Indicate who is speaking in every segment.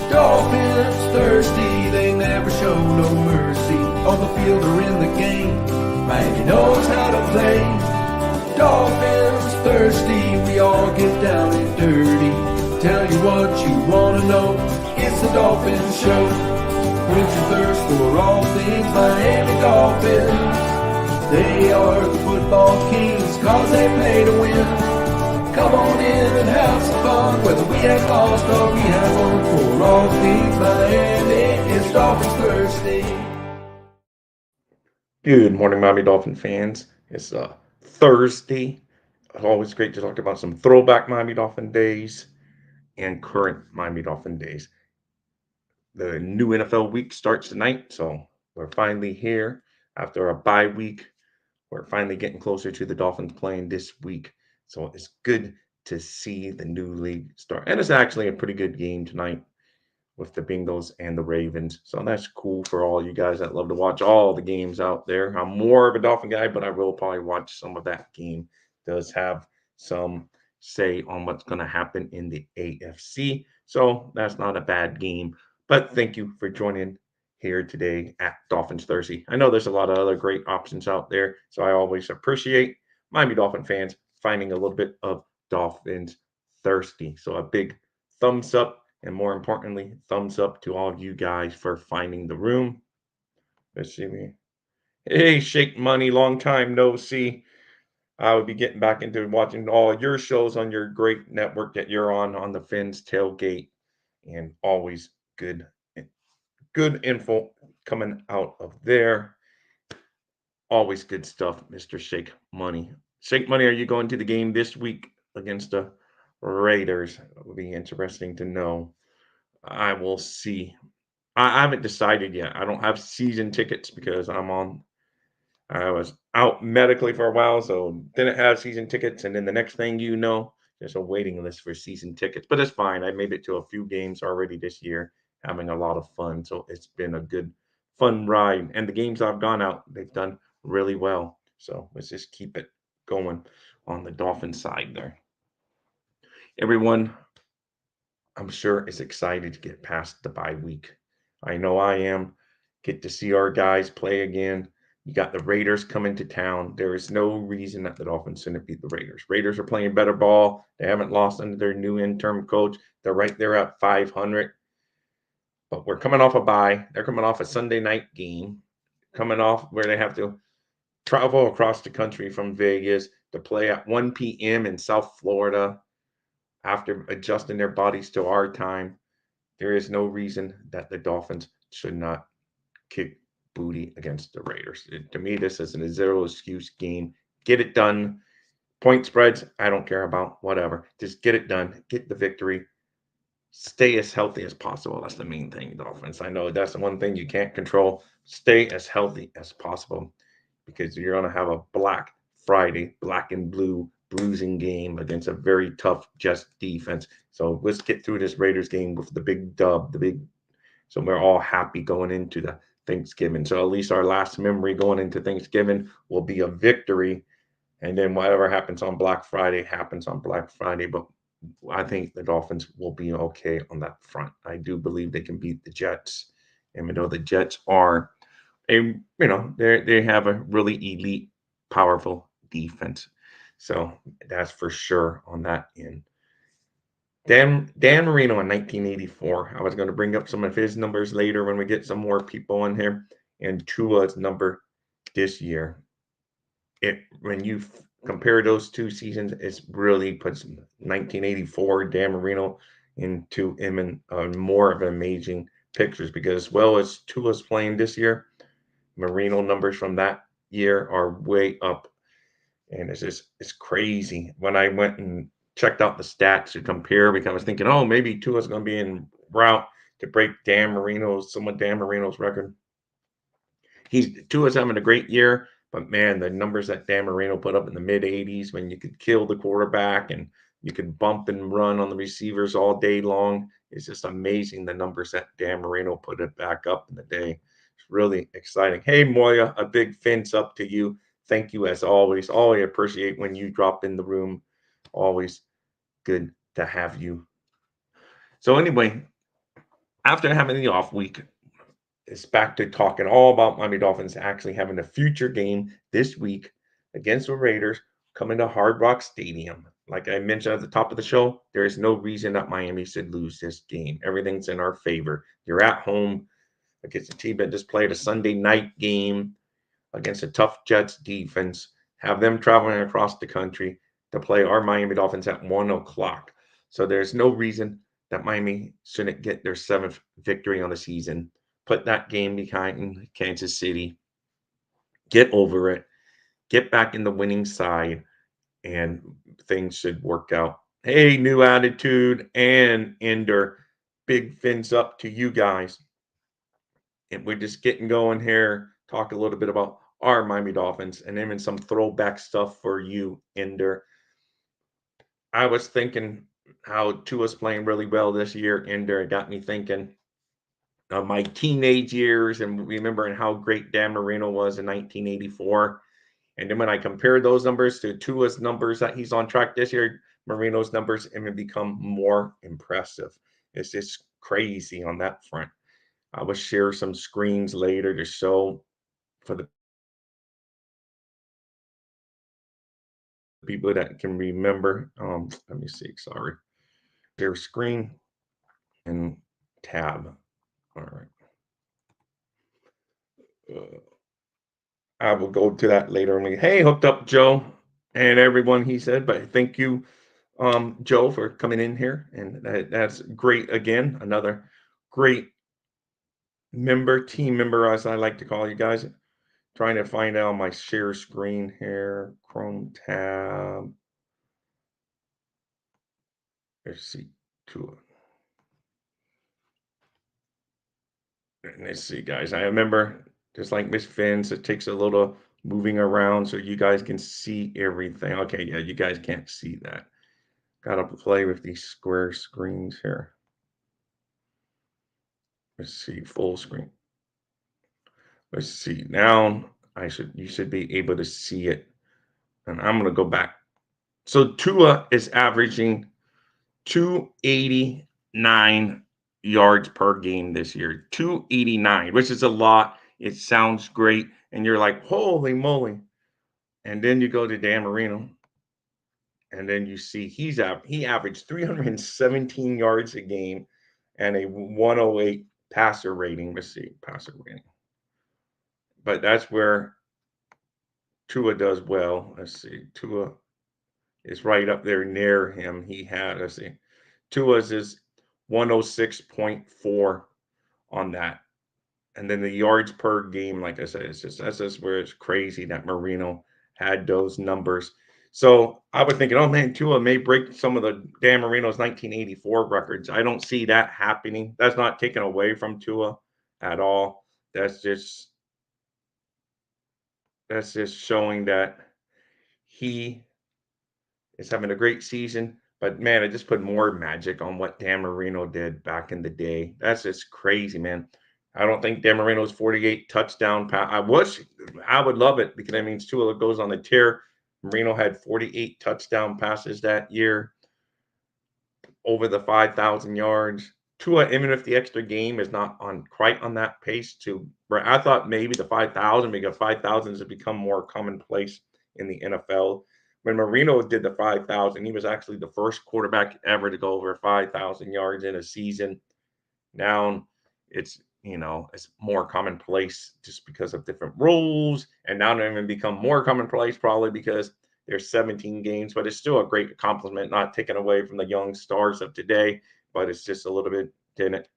Speaker 1: Dolphins thirsty, they never show no mercy. On the field or in the game, Miami knows how to play. Dolphins thirsty, we all get down and dirty. Tell you what you wanna know, it's the Dolphins Show. Quench your thirst for all things Miami Dolphins. They are the football kings, cause they play to win. Come on in and have some fun, whether we have lost or we have won. For all things Miami, it's Dolphins Thursday.
Speaker 2: Good morning, Miami Dolphin fans. It's Thursday. Always great to talk about some throwback Miami Dolphin days and current Miami Dolphin days. The new NFL week starts tonight, so we're finally here after a bye week. We're finally getting closer to the Dolphins playing this week, so it's good to see the new league start. And it's actually a pretty good game tonight with the Bengals and the Ravens. So that's cool for all you guys that love to watch all the games out there. I'm more of a Dolphin guy, but I will probably watch some of that game. It does have some say on what's going to happen in the AFC. So that's not a bad game. But thank you for joining here today at Dolphins Thursday. I know there's a lot of other great options out there. So I always appreciate Miami Dolphin fans finding a little bit of Dolphins Thirsty. So a big thumbs up, and more importantly, thumbs up to all of you guys for finding the room. Let's see me. Hey, Shake Money, long time no see. I will be getting back into watching all your shows on your great network that you're on the Fins Tailgate, and always good info coming out of there. Always good stuff, Mr. Shake Money. Shake Money, are you going to the game this week against the Raiders? It will be interesting to know. I will see. I haven't decided yet. I don't have season tickets because I was out medically for a while, so didn't have season tickets. And then the next thing you know, there's a waiting list for season tickets. But it's fine. I made it to a few games already this year, having a lot of fun. So it's been a good, fun ride. And the games I've gone out, they've done really well. So let's just keep it going on the Dolphin side there. Everyone, I'm sure is excited to get past the bye week. I know I am. Get to see our guys play again. You got the Raiders coming to town. There is no reason that the Dolphins shouldn't beat the Raiders. Raiders are playing better ball. They haven't lost under their new interim coach. They're right there at 500. But we're coming off a bye. They're coming off a Sunday night game, coming off where they have to travel across the country from Vegas to play at 1 p.m. in South Florida after adjusting their bodies to our time. There is no reason that the Dolphins should not kick booty against the Raiders. To me, this is a zero excuse game. Get it done. Point spreads, I don't care about. Whatever. Just get it done. Get the victory. Stay as healthy as possible. That's the main thing, Dolphins. I know that's the one thing you can't control. Stay as healthy as possible because you're going to have a Black Friday, black and blue bruising game against a very tough Jets defense. So let's get through this Raiders game with the big dub, the big. So we're all happy going into the Thanksgiving. So at least our last memory going into Thanksgiving will be a victory. And then whatever happens on Black Friday happens on Black Friday. But I think the Dolphins will be okay on that front. I do believe they can beat the Jets. And we know the Jets are they have a really elite, powerful defense. So that's for sure on that end. Dan Marino in 1984. I was going to bring up some of his numbers later when we get some more people in here. And Tua's number this year. It when you compare those two seasons, it really puts 1984 Dan Marino into him in more of an amazing pictures because as well as Tua's playing this year, Marino numbers from that year are way up, and it's crazy. When I went and checked out the stats to compare, because I was thinking, oh, maybe Tua's going to be en route to break Dan Marino's record. Tua's having a great year, but man, the numbers that Dan Marino put up in the mid 80s when you could kill the quarterback and you could bump and run on the receivers all day long. It's just amazing the numbers that Dan Marino put it back up in the day. It's really exciting. Hey, Moya, a big fence up to you. Thank you as always. Always appreciate when you drop in the room. Always good to have you. So anyway, After having the off week, it's back to talking all about Miami Dolphins actually having a future game this week against the Raiders coming to Hard Rock Stadium. Like I mentioned at the top of the show, there is no reason that Miami should lose this game. Everything's in our favor. You're at home against a team that just played a Sunday night game against a tough Jets defense. Have them traveling across the country to play our Miami Dolphins at 1 o'clock. So there's no reason that Miami shouldn't get their seventh victory on the season. Put that game behind Kansas City. Get over it. Get back in the winning side, and things should work out. Hey, new attitude and Ender. Big fins up to you guys. And we're just getting going here. Talk a little bit about our Miami Dolphins and even some throwback stuff for you, Ender. I was thinking how Tua's playing really well this year, Ender. It got me thinking of my teenage years and remembering how great Dan Marino was in 1984. And then when I compared those numbers to Tua's numbers that he's on track this year, Marino's numbers even become more impressive. It's just crazy on that front. I will share some screens later to show for the people that can remember. Let me see. Sorry. Share screen and tab. All right. Uh, I will go to that later. Hey, hooked up Joe and everyone. He said, but thank you, Joe, for coming in here, and that's great. Again, another great team member, as I like to call you guys. Trying to find out my share screen here, Chrome tab. Let's see, two. Let's see, guys. I remember just like Miss Fins, it takes a little moving around so you guys can see everything. Okay, yeah, you guys can't see that. Gotta play with these square screens here. Let's see, full screen. Let's see. Now you should be able to see it. And I'm gonna go back. So Tua is averaging 289 yards per game this year. 289, which is a lot. It sounds great. And you're like, holy moly. And then you go to Dan Marino, and then you see he averaged 317 yards a game and a 108 passer rating. Let's see, passer rating. But that's where Tua does well. Let's see, Tua is right up there near him. Let's see, Tua's is 106.4 on that. And then the yards per game, like I said, that's just where it's crazy that Marino had those numbers. So I was thinking, oh man, Tua may break some of the Dan Marino's 1984 records. I don't see that happening. That's not taken away from Tua at all. That's just that's just showing that he is having a great season. But man, I just put more magic on what Dan Marino did back in the day. That's just crazy, man. I don't think Dan Marino's 48 touchdown pass. I would love it because that means Tua goes on the tear. Marino had 48 touchdown passes that year, over the 5,000 yards. Tua, even if the extra game is not on quite on that pace to, I thought maybe the 5,000, because 5,000 has become more commonplace in the NFL. When Marino did the 5,000, he was actually the first quarterback ever to go over 5,000 yards in a season. Now it's more commonplace just because of different rules, and now they're even become more commonplace probably because there's 17 games, but it's still a great accomplishment, not taken away from the young stars of today, but it's just a little bit didn't.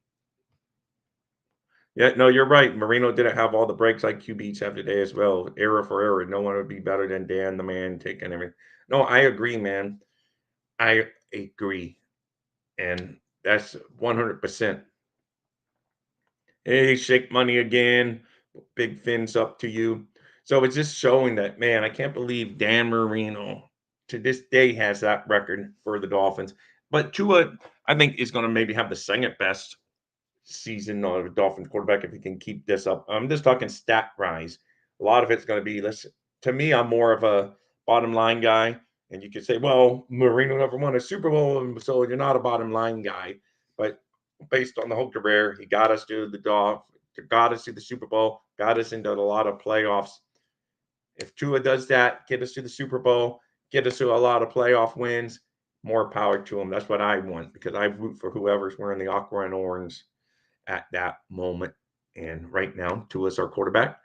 Speaker 2: Yeah, no, you're right. Marino didn't have all the breaks like QBs have today as well. Error for error. No one would be better than Dan, the man, taking everything. No, I agree, man. I agree. And that's 100%. Hey, shake money again. Big fins up to you. So it's just showing that, man, I can't believe Dan Marino to this day has that record for the Dolphins. But Tua, I think, is going to maybe have the second best season of a Dolphins quarterback if he can keep this up. I'm just talking stat rise. A lot of it's going to be, to me, I'm more of a bottom line guy. And you could say, well, Marino never won a Super Bowl, so you're not a bottom line guy. But based on the whole career. He got us to the got us to the Super Bowl, got us into a lot of playoffs. If Tua does that, get us to the Super Bowl, get us to a lot of playoff wins, more power to him. That's what I want because I root for whoever's wearing the aqua and orange at that moment. And right now, Tua's our quarterback.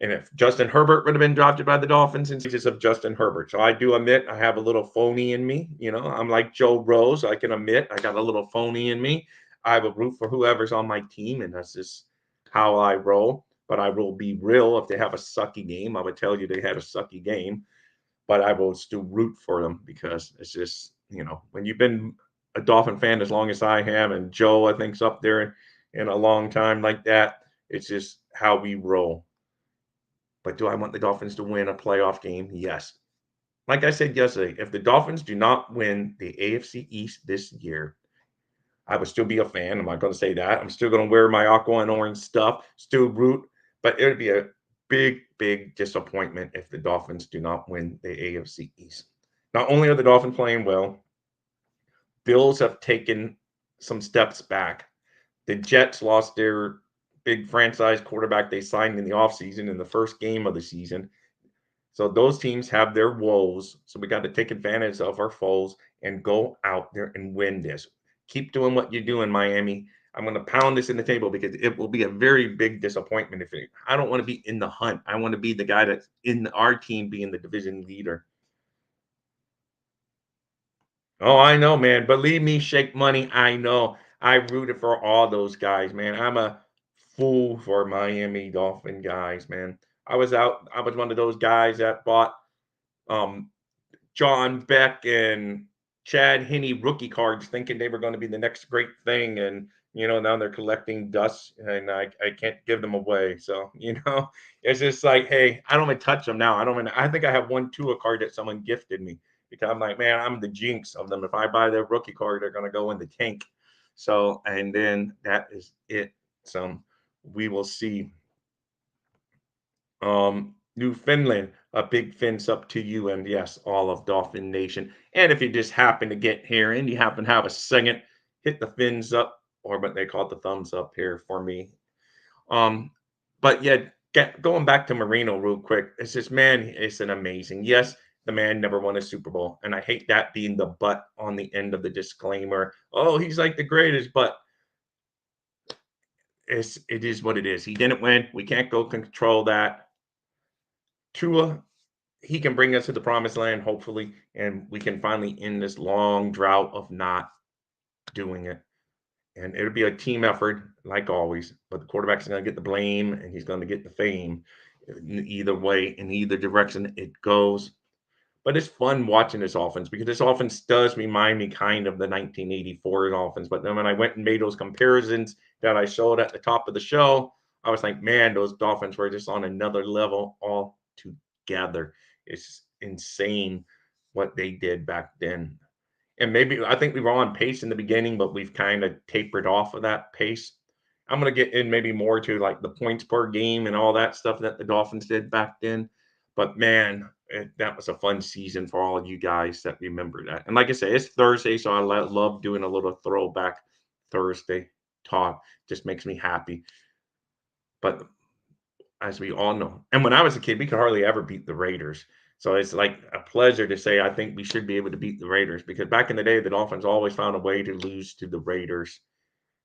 Speaker 2: And if Justin Herbert would have been drafted by the Dolphins, in stages of Justin Herbert. So I do admit I have a little phony in me. You know, I'm like Joe Rose. I can admit I got a little phony in me. I will root for whoever's on my team, and that's just how I roll. But I will be real if they have a sucky game. I would tell you they had a sucky game, but I will still root for them because it's just, you know, when you've been a Dolphin fan as long as I have, and Joe, I think's up there in a long time like that, it's just how we roll. But do I want the Dolphins to win a playoff game? Yes. Like I said yesterday, if the Dolphins do not win the AFC East this year, I would still be a fan. I'm not going to say that. I'm still going to wear my aqua and orange stuff, still root, but it would be a big, big disappointment if the Dolphins do not win the AFC East. Not only are the Dolphins playing well, Bills have taken some steps back. The Jets lost their big franchise quarterback they signed in the offseason in the first game of the season. So those teams have their woes. So we got to take advantage of our foes and go out there and win this. Keep doing what you're doing, Miami. I'm going to pound this in the table because it will be a very big disappointment if I don't want to be in the hunt. I want to be the guy that's in our team being the division leader. Oh, I know, man. Believe me, Shake Money, I know. I rooted for all those guys, man. I'm a fool for Miami Dolphin guys, man. I was one of those guys that bought um John Beck and Chad Henne rookie cards thinking they were going to be the next great thing. And, you know, now they're collecting dust and I can't give them away. So, you know, it's just like, hey, I don't even touch them now. I think I have one Tua card that someone gifted me because I'm like, man, I'm the jinx of them. If I buy their rookie card, they're going to go in the tank. So, and then that is it. So we will see. Newfoundland, a big fence up to you, and yes, all of Dolphin Nation. And if you just happen to get here and you happen to have a second, hit the fins up, or what they call it, the thumbs up here for me. Um, but yeah, going back to Marino real quick, it's just man, it's an amazing. Yes, the man never won a Super Bowl, and I hate that being the but on the end of the disclaimer. Oh, he's like the greatest, but it is what it is. He didn't win. We can't go control that. Tua, he can bring us to the promised land, hopefully, and we can finally end this long drought of not doing it. And it'll be a team effort, like always. But the quarterback's going to get the blame, and he's going to get the fame. Either way, in either direction it goes. But it's fun watching this offense because this offense does remind me kind of the 1984 offense. But then when I went and made those comparisons that I showed at the top of the show, I was like, man, those Dolphins were just on another level altogether. It's insane what they did back then. And maybe I think we were on pace in the beginning, but we've kind of tapered off of that pace. I'm going to get in maybe more to like the points per game and all that stuff that the Dolphins did back then. But man, that was a fun season for all of you guys that remember that. And like I say, it's Thursday, so I love doing a little throwback Thursday talk. Just makes me happy. But as we all know, and when I was a kid, we could hardly ever beat the Raiders. So it's like a pleasure to say I think we should be able to beat the Raiders because back in the day, the Dolphins always found a way to lose to the Raiders.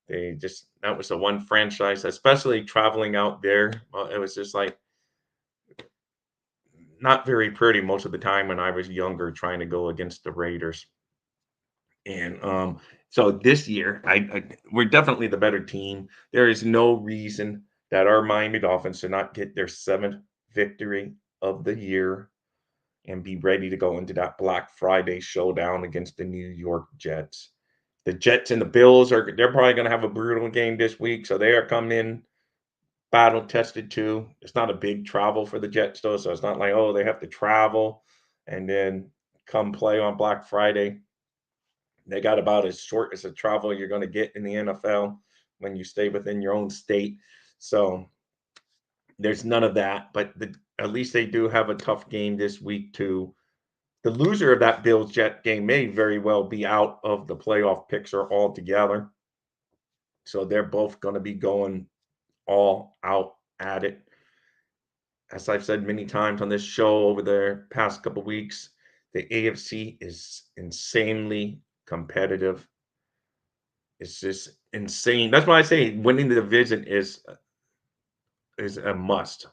Speaker 2: They just that was the one franchise, especially traveling out there. Well, it was just like not very pretty most of the time when I was younger trying to go against the Raiders. And so this year, we're definitely the better team. There is no reason that our Miami Dolphins should not get their seventh victory of the year and be ready to go into that Black Friday showdown against the New York Jets. The Jets and the Bills they're probably going to have a brutal game this week, so they are coming in battle tested too. It's not a big travel for the Jets though, so it's not like oh they have to travel and then come play on Black Friday. They got about as short as a travel you're going to get in the NFL when you stay within your own state. So there's none of that, but at least they do have a tough game this week too. The loser of that Bills Jet game may very well be out of the playoff picture altogether. So they're both going to be going all out at it. As I've said many times on this show over the past couple weeks, the AFC is insanely competitive. It's just insane. That's why I say winning the division is a must.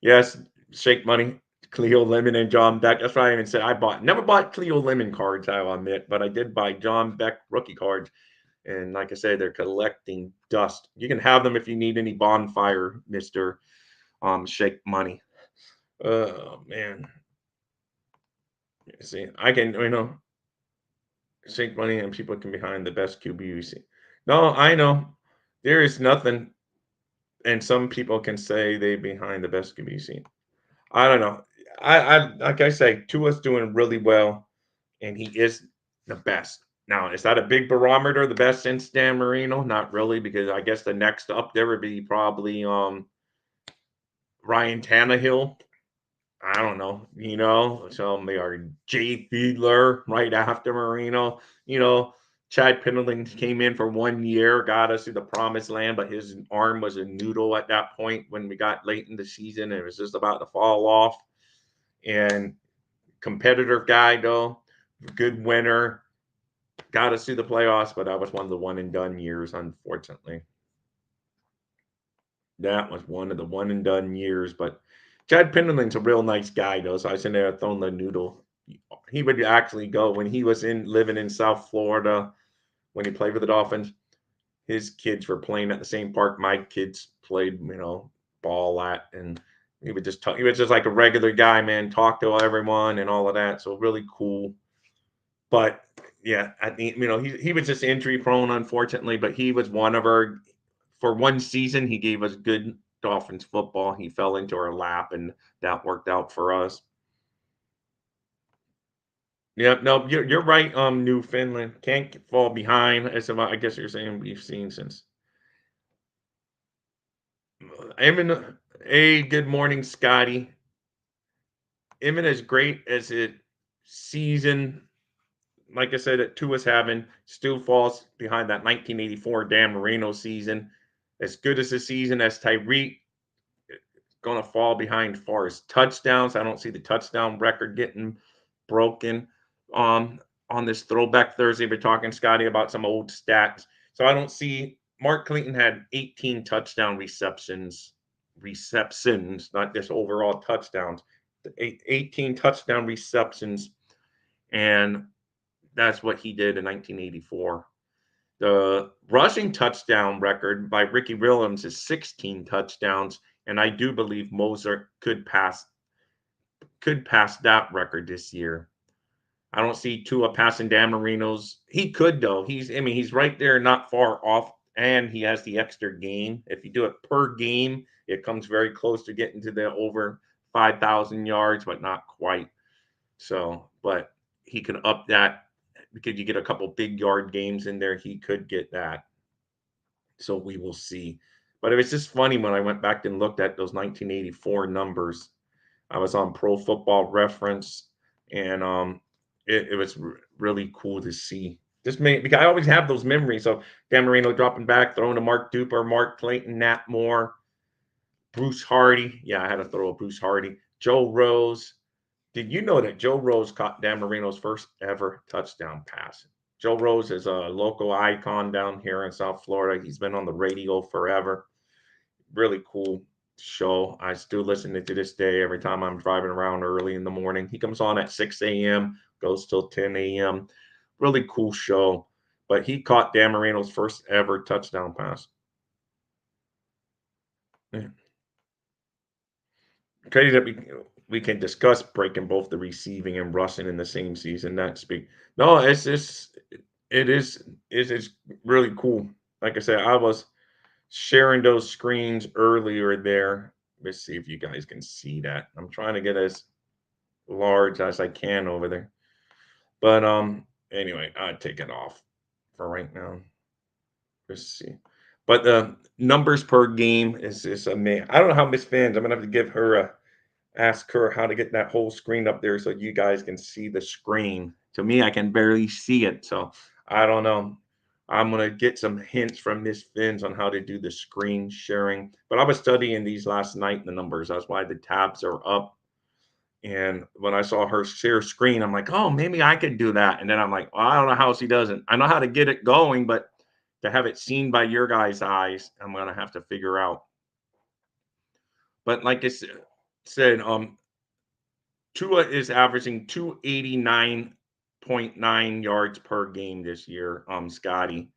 Speaker 2: Yes, Shake Money, Cleo Lemon, and John Beck. That's why I even said I never bought Cleo Lemon cards, I'll admit, but I did buy John Beck rookie cards. And like I said, they're collecting dust. You can have them if you need any bonfire, Mister Shake Money. Oh man, see, I can Shake Money and people can behind the best QB you see. No, I know there is nothing, and some people can say they behind the best QB you see. I don't know. I like I say, Tua's doing really well, and he is the best. Now, is that a big barometer, the best since Dan Marino? Not really, because I guess the next up there would be probably Ryan Tannehill. I don't know, some they are Jay Fiedler right after Marino. Chad Pendleton came in for 1 year, got us to the promised land, but his arm was a noodle at that point when we got late in the season. And it was just about to fall off. And competitive guy, though, good winner, got us to the playoffs, but that was one of the one and done years, unfortunately. That was one of the one and done years. But Chad Pendleton's a real nice guy, though. So I was in there throwing the noodle. He would actually go when he was in living in South Florida when he played for the Dolphins. His kids were playing at the same park my kids played, ball at, and he would just talk. He was just like a regular guy, man. Talk to everyone and all of that. So really cool. But yeah, I think he was just injury prone, unfortunately. But he was one of our for one season. He gave us good Dolphins football. He fell into our lap, and that worked out for us. Yeah, no, you're right. Newfoundland can't fall behind. As I guess you're saying we've seen since. Evan, hey, good morning, Scotty. Evan, as great as it season, like I said, that Tua's having, still falls behind that 1984 Dan Marino season. As good as the season as Tyreek, going to fall behind as far as touchdowns. I don't see the touchdown record getting broken on this Throwback Thursday. We're talking, Scotty, about some old stats. So I don't see Mark Clayton had 18 touchdown receptions, not just overall touchdowns. 18 touchdown receptions, and that's what he did in 1984. The rushing touchdown record by Ricky Williams is 16 touchdowns, and I do believe Mozart could pass that record this year. I don't see Tua passing Dan Marino's. He could though. He's right there, not far off, and he has the extra game. If you do it per game, it comes very close to getting to the over 5,000 yards, but not quite. So, but he can up that because you get a couple big yard games in there. He could get that. So we will see. But it was just funny when I went back and looked at those 1984 numbers. I was on Pro Football Reference, and it was really cool to see. Just because I always have those memories of Dan Marino dropping back, throwing to Mark Duper, Mark Clayton, Nat Moore, Bruce Hardy. Yeah, I had to throw a Bruce Hardy. Joe Rose. Did you know that Joe Rose caught Dan Marino's first ever touchdown pass? Joe Rose is a local icon down here in South Florida. He's been on the radio forever. Really cool show. I still listen to this day every time I'm driving around early in the morning. He comes on at 6 a.m., goes till 10 a.m. Really cool show. But he caught Dan Marino's first ever touchdown pass. Yeah. Crazy that we can discuss breaking both the receiving and rushing in the same season. That speak. No, it's just it is really cool. Like I said, I was sharing those screens earlier there. Let's see if you guys can see that. I'm trying to get as large as I can over there. But anyway, I take it off for right now. Let's see. But the numbers per game is amazing. I don't know how Miss Fans. I'm gonna have to give her a ask her how to get that whole screen up there so you guys can see the screen. To me, I can barely see it, so I don't know. I'm gonna get some hints from Miss Finns on how to do the screen sharing. But I was studying these last night, the numbers. That's why the tabs are up. And when I saw her share screen, I'm like, oh, maybe I could do that. And then I'm like, well, I don't know how she does it. I know how to get it going, but to have it seen by your guys' eyes, I'm gonna have to figure out. But like I said, Tua is averaging 289.9 yards per game this year. Scotty.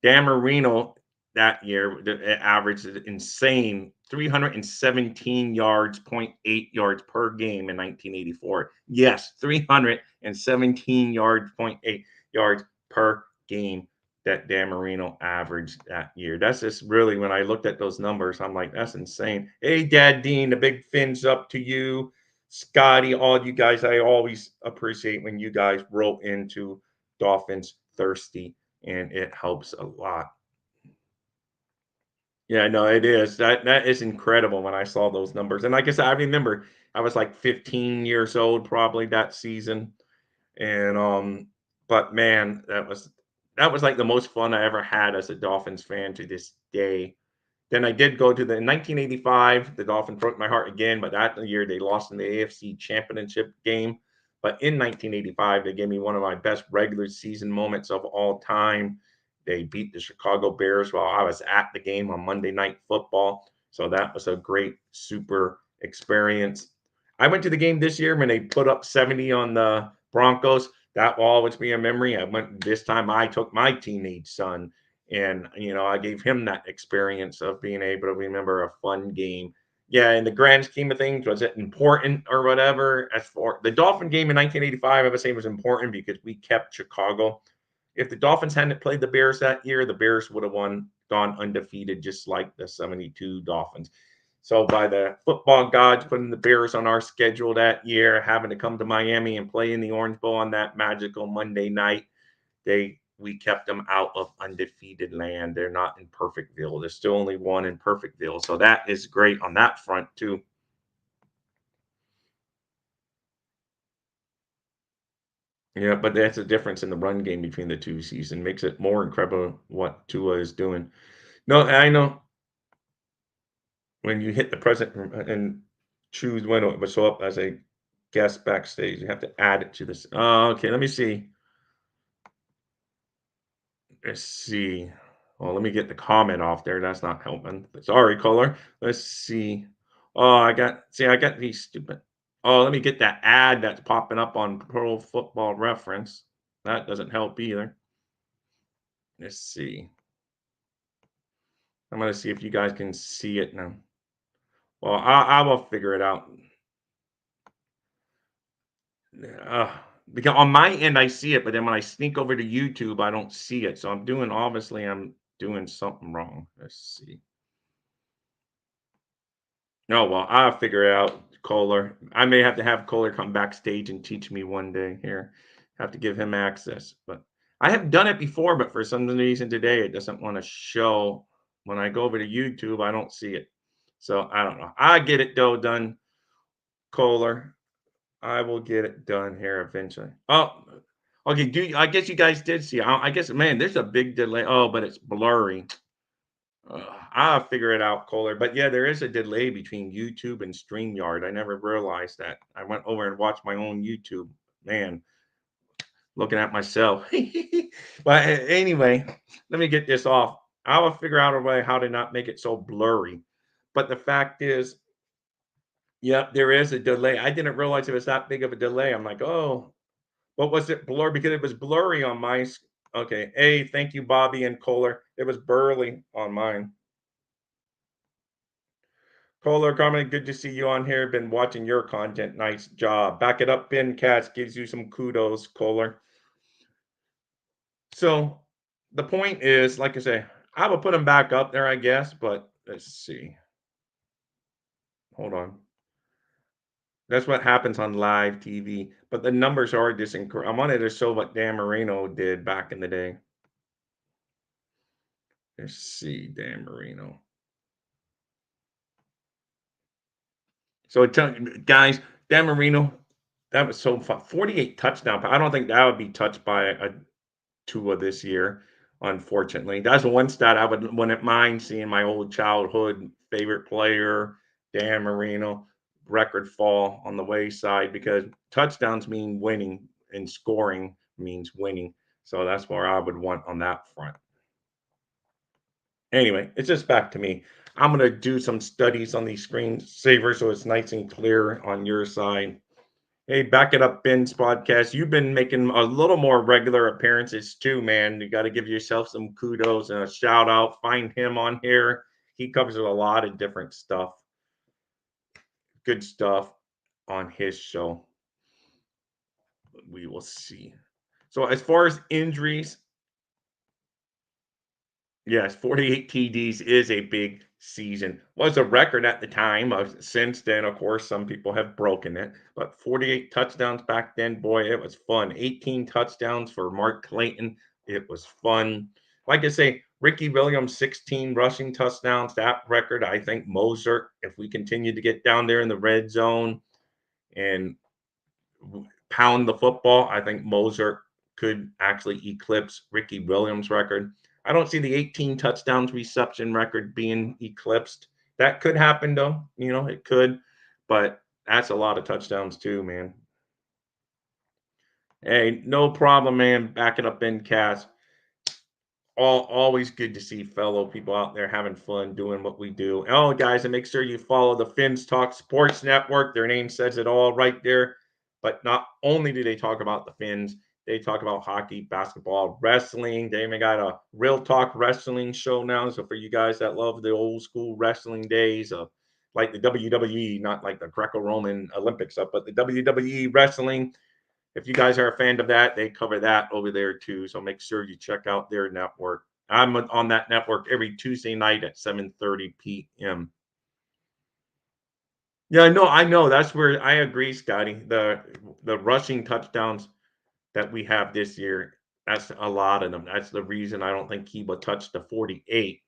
Speaker 2: Dan Marino that year averaged an insane 317 yards, point 0.8 yards per game in 1984. Yes, 317 yards, point 0.8 yards per game that Dan Marino averaged that year. That's just really, when I looked at those numbers, I'm like, that's insane. Hey, Dad Dean, the big fins up to you. Scotty, all you guys, I always appreciate when you guys roll into Dolphins Thirsty, and it helps a lot. Yeah, no, it is. That is incredible when I saw those numbers. And like I said, I remember I was like 15 years old probably that season. And but man, that was like the most fun I ever had as a Dolphins fan to this day. Then I did go to the in 1985. The Dolphins broke my heart again, but that year they lost in the AFC Championship game. But in 1985, they gave me one of my best regular season moments of all time. They beat the Chicago Bears while I was at the game on Monday Night Football. So that was a great, super experience. I went to the game this year when they put up 70 on the Broncos. That will always be a memory. I went this time. I took my teenage son, and I gave him that experience of being able to remember a fun game. Yeah, in the grand scheme of things, was it important or whatever? As for the Dolphin game in 1985, I would say was important because we kept Chicago. If the Dolphins hadn't played the Bears that year, the Bears would have gone undefeated, just like the 72 Dolphins. So by the football gods putting the Bears on our schedule that year, having to come to Miami and play in the Orange Bowl on that magical Monday night, we kept them out of undefeated land. They're not in Perfectville. There's still only one in Perfectville. So that is great on that front too. Yeah, but that's a difference in the run game between the two seasons. Makes it more incredible what Tua is doing. No, I know when you hit the present and choose when it will show up as a guest backstage, you have to add it to this. Oh, okay. Let me see. Let's see. Well, let me get the comment off there. That's not helping. Sorry, caller. Let's see. Oh, I got these stupid. Oh, let me get that ad that's popping up on Pro Football Reference. That doesn't help either. Let's see. I'm gonna see if you guys can see it now. Well, I will figure it out. Because on my end I see it, but then when I sneak over to YouTube, I don't see it. So I'm doing something wrong. Let's see. No, well, I'll figure it out, Kohler. I may have to have Kohler come backstage and teach me one day here. Have to give him access. But I have done it before, but for some reason today it doesn't want to show. When I go over to YouTube, I don't see it. So I don't know. I get it though done, Kohler. I will get it done here eventually. Oh, okay. I guess you guys did see. I guess, man, there's a big delay. Oh, but it's blurry. I'll figure it out, Kohler. But yeah, there is a delay between YouTube and StreamYard. I never realized that. I went over and watched my own YouTube. Man, looking at myself. But anyway, let me get this off. I will figure out a way how to not make it so blurry. But the fact is, yep, there is a delay. I didn't realize it was that big of a delay. I'm like, oh, what was it blur? Because it was blurry on my. Okay. Hey, thank you, Bobby and Kohler. It was burly on mine. Kohler, Carmen, good to see you on here. Been watching your content. Nice job. Back it up, Ben Katz gives you some kudos, Kohler. So the point is, like I say, I will put him back up there, I guess, but let's see. Hold on. That's what happens on live TV. But the numbers are just incredible. I wanted to show what Dan Marino did back in the day. Let's see, Dan Marino. So guys, Dan Marino, that was so fun. 48 touchdown. I don't think that would be touched by a Tua this year. unfortunately. That's one stat I wouldn't mind seeing my old childhood favorite player, Dan Marino, record fall on the wayside because touchdowns mean winning and scoring means winning. So that's where I would want on that front. Anyway, it's just back to me. I'm going to do some studies on these screensavers so it's nice and clear on your side. Hey, back it up, Ben's podcast. You've been making a little more regular appearances too, man. You got to give yourself some kudos and a shout out. Find him on here. He covers a lot of different stuff, good stuff on his show. We will see. So, as far as injuries, yes, 48 TDs is a big season. Was a record at the time. Since then, of course, some people have broken it. But 48 touchdowns back then, boy, it was fun. 18 touchdowns for Mark Clayton. It was fun. Like I say, Ricky Williams, 16 rushing touchdowns. That record, I think Mozart, if we continue to get down there in the red zone and pound the football, I think Mozart could actually eclipse Ricky Williams' record. I don't see the 18 touchdowns reception record being eclipsed. That could happen though. It could, but that's a lot of touchdowns too, man. Hey, no problem, man. Back it up in cast. Always good to see fellow people out there having fun doing what we do. Oh, guys, and make sure you follow the Finns Talk Sports Network. Their name says it all right there. But not only do they talk about the Finns, they talk about hockey, basketball, wrestling. They even got a Real Talk Wrestling show now. So for you guys that love the old school wrestling days of like the WWE, not like the Greco-Roman Olympic stuff, but the WWE wrestling, if you guys are a fan of that, they cover that over there too. So make sure you check out their network. I'm on that network every Tuesday night at 7:30 p.m. Yeah, I know. That's where I agree, Scotty. The rushing touchdowns that we have this year, that's a lot of them. That's the reason I don't think Kiba touched the 48.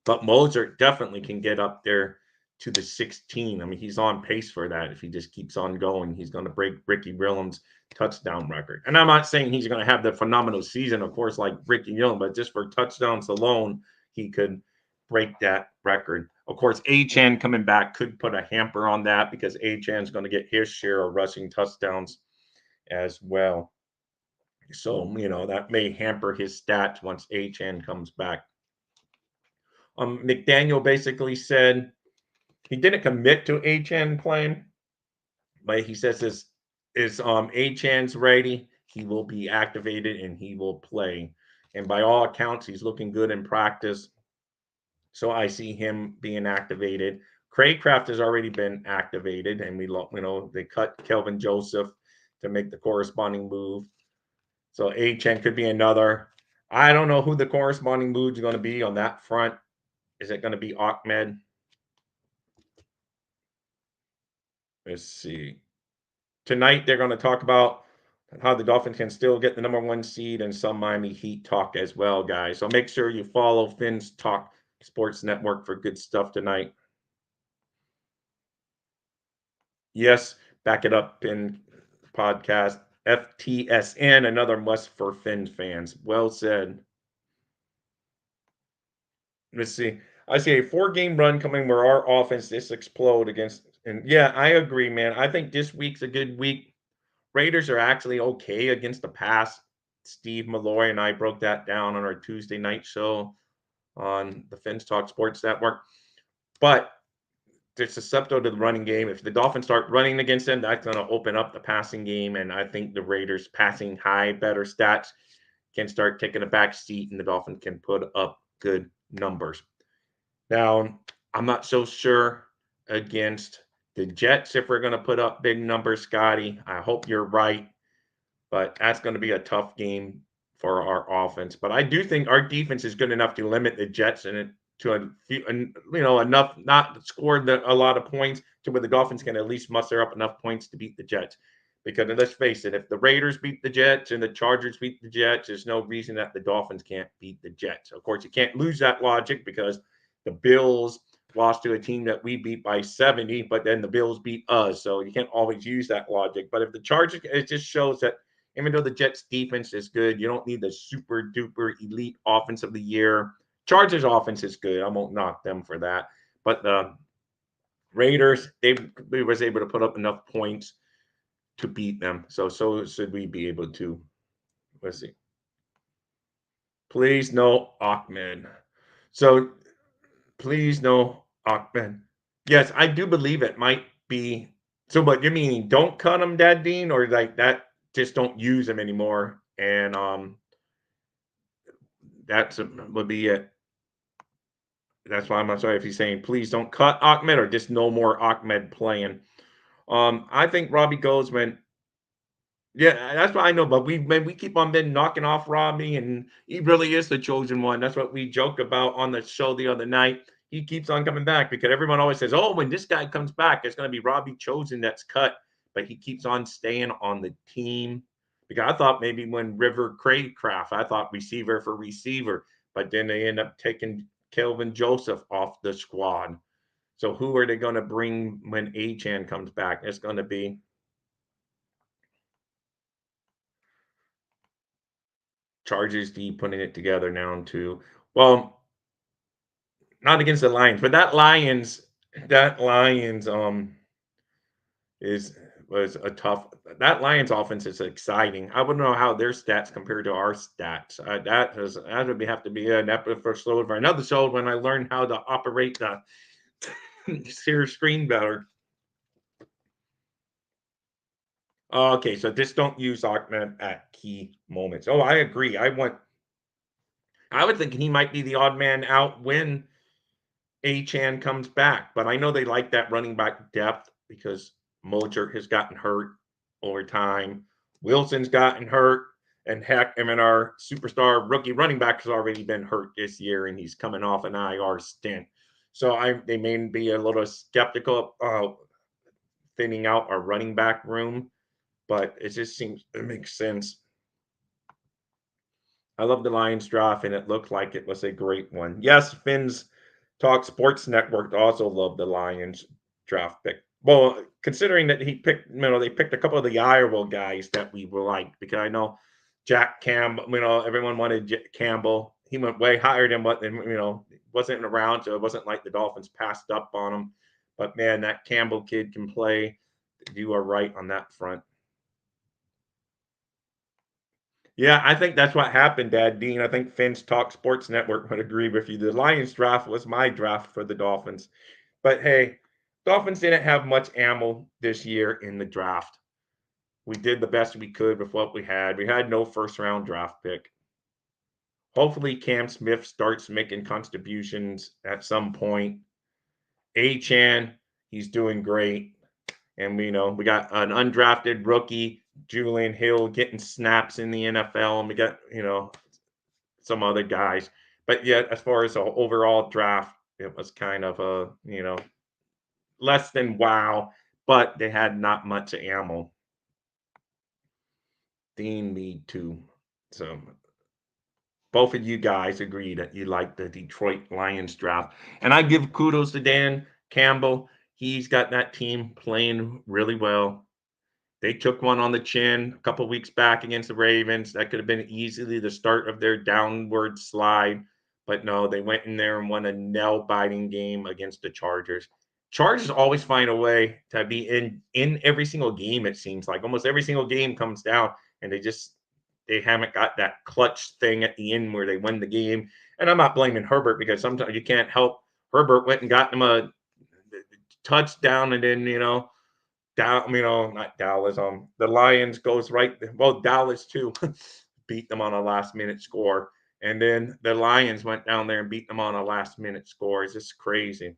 Speaker 2: But Mozart definitely can get up there to the 16. I mean, he's on pace for that. If he just keeps on going, he's going to break Ricky Williams' touchdown record. And I'm not saying he's going to have the phenomenal season, of course, like Ricky Williams, but just for touchdowns alone, he could break that record. Of course, Achan coming back could put a hamper on that because Achan's going to get his share of rushing touchdowns as well. So, that may hamper his stats once Achan comes back. McDaniel basically said he didn't commit to Achan playing, but he says is Achan's ready, he will be activated and he will play. And by all accounts, he's looking good in practice. So I see him being activated. Craycraft has already been activated, and they cut Kelvin Joseph to make the corresponding move. So Achan could be another. I don't know who the corresponding move is going to be on that front. Is it going to be Ahmed? Let's see. Tonight, they're going to talk about how the Dolphins can still get the number one seed and some Miami Heat talk as well, guys. So make sure you follow Finn's Talk Sports Network for good stuff tonight. Yes, back it up in podcast. FTSN, another must for Finn fans. Well said. Let's see. I see a 4-game run coming where our offense just explode against. And yeah, I agree, man. I think this week's a good week. Raiders are actually okay against the pass. Steve Malloy and I broke that down on our Tuesday night show on the Fins Talk Sports Network. But they're susceptible to the running game. If the Dolphins start running against them, that's going to open up the passing game. And I think the Raiders passing high, better stats can start taking a back seat and the Dolphins can put up good numbers. Now, I'm not so sure against the Jets if we're going to put up big numbers, Scotty. I hope you're right, but that's going to be a tough game for our offense. But I do think our defense is good enough to limit the Jets and to a few, enough not to score a lot of points to where the Dolphins can at least muster up enough points to beat the Jets. Because let's face it, if the Raiders beat the Jets and the Chargers beat the Jets, there's no reason that the Dolphins can't beat the Jets. Of course, you can't lose that logic because the Bills lost to a team that we beat by 70, but then the Bills beat us. So you can't always use that logic. But if the Chargers, it just shows that Even though the Jets defense is good, you don't need the super duper elite offense of the year. Chargers offense is good. I won't knock them for that. But the Raiders, they was able to put up enough points to beat them. So should we be able to. Let's see. Please no Ahmed. So please no Ahmed. Yes, I do believe it might be. So, but you mean don't cut him, Dad Dean, or like that? Just don't use him anymore, and that's would be it. That's why I'm sorry if he's saying please don't cut Ahmed or just no more Ahmed playing. I think Robbie goes when yeah, that's what I know. But we keep on been knocking off Robbie, and he really is the chosen one. That's what we joke about on the show the other night. He keeps on coming back because everyone always says, "Oh, when this guy comes back, it's going to be Robbie Chosen that's cut." But he keeps on staying on the team. Because I thought maybe when River Craycraft, I thought receiver for receiver, but then they end up taking Kelvin Joseph off the squad. So who are they going to bring when Achan comes back? It's going to be Chargers D putting it together now too. Well, not against the Lions, but that Lions is was a tough that Lions offense is exciting. I wouldn't know how their stats compare to our stats. That would have to be an episode for another show when I learn how to operate the share screen better. Okay, so just don't use Ahmed at key moments. Oh, I agree. I would think he might be the odd man out when Achan comes back. But I know they like that running back depth because Mojert has gotten hurt over time. Wilson's gotten hurt. And heck, I mean, our superstar rookie running back has already been hurt this year, and he's coming off an IR stint. So they may be a little skeptical thinning out our running back room, but it just seems it makes sense. I love the Lions draft, and it looked like it was a great one. Yes, Finn's Talk Sports Network also loved the Lions draft pick. Well, considering that they picked a couple of the Iowa guys that we were like, because I know Jack Campbell, everyone wanted Campbell. He went way higher than what, wasn't around, so it wasn't like the Dolphins passed up on him. But man, that Campbell kid can play. You are right on that front. Yeah, I think that's what happened, Dad Dean. I think Finn's Talk Sports Network would agree with you. The Lions draft was my draft for the Dolphins. But hey, Dolphins didn't have much ammo this year in the draft. We did the best we could with what we had. We had no first round draft pick. Hopefully, Cam Smith starts making contributions at some point. Achan, he's doing great. And we got an undrafted rookie, Julian Hill, getting snaps in the NFL. And we got, some other guys. But yet, as far as the overall draft, it was kind of less than wow, but they had not much ammo. Dean need to. So both of you guys agree that you like the Detroit Lions draft. And I give kudos to Dan Campbell. He's got that team playing really well. They took one on the chin a couple weeks back against the Ravens. That could have been easily the start of their downward slide. But no, they went in there and won a nail biting game against the Chargers. Chargers always find a way to be in every single game, it seems like. Almost every single game comes down, and they haven't got that clutch thing at the end where they win the game. And I'm not blaming Herbert because sometimes you can't help. Herbert went and got them a touchdown, and then not Dallas. The Lions goes right. Well, Dallas too beat them on a last minute score, and then the Lions went down there and beat them on a last minute score. It's just crazy.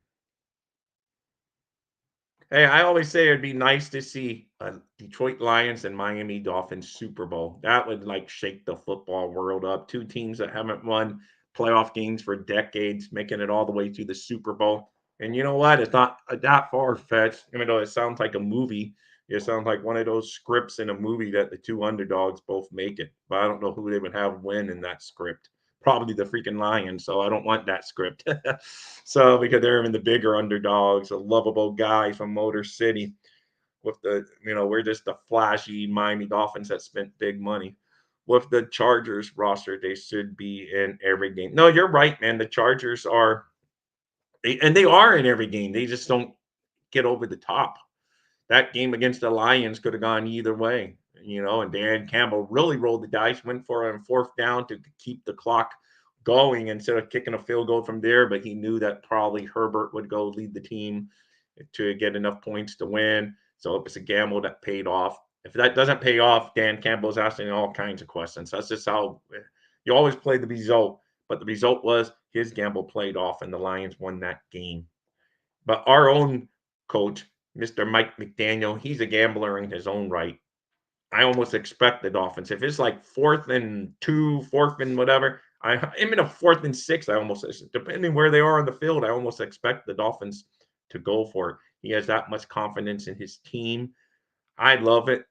Speaker 2: Hey, I always say it'd be nice to see a Detroit Lions and Miami Dolphins Super Bowl. That would like shake the football world up. Two teams that haven't won playoff games for decades, making it all the way to the Super Bowl. And you know what? It's not that far fetched, even though it sounds like a movie. It sounds like one of those scripts in a movie that the two underdogs both make it. But I don't know who they would have win in that script. Probably the freaking Lions. So I don't want that script. So because they're even the bigger underdogs, a lovable guy from Motor City. with the, we're just the flashy Miami Dolphins that spent big money. With the Chargers roster, they should be in every game. No, you're right, man. The Chargers are, and they are in every game. They just don't get over the top. That game against the Lions could have gone either way, and Dan Campbell really rolled the dice, went for a fourth down to keep the clock going instead of kicking a field goal from there. But he knew that probably Herbert would go lead the team to get enough points to win. So it was a gamble that paid off. If that doesn't pay off, Dan Campbell's asking all kinds of questions. That's just how you always play the result. But the result was his gamble played off, and the Lions won that game. But our own coach, Mr. Mike McDaniel, he's a gambler in his own right. I almost expect the Dolphins. If it's like 4th and 2, 4th and whatever, I'm in a 4th and 6. I almost, depending where they are on the field, I almost expect the Dolphins to go for it. He has that much confidence in his team. I love it.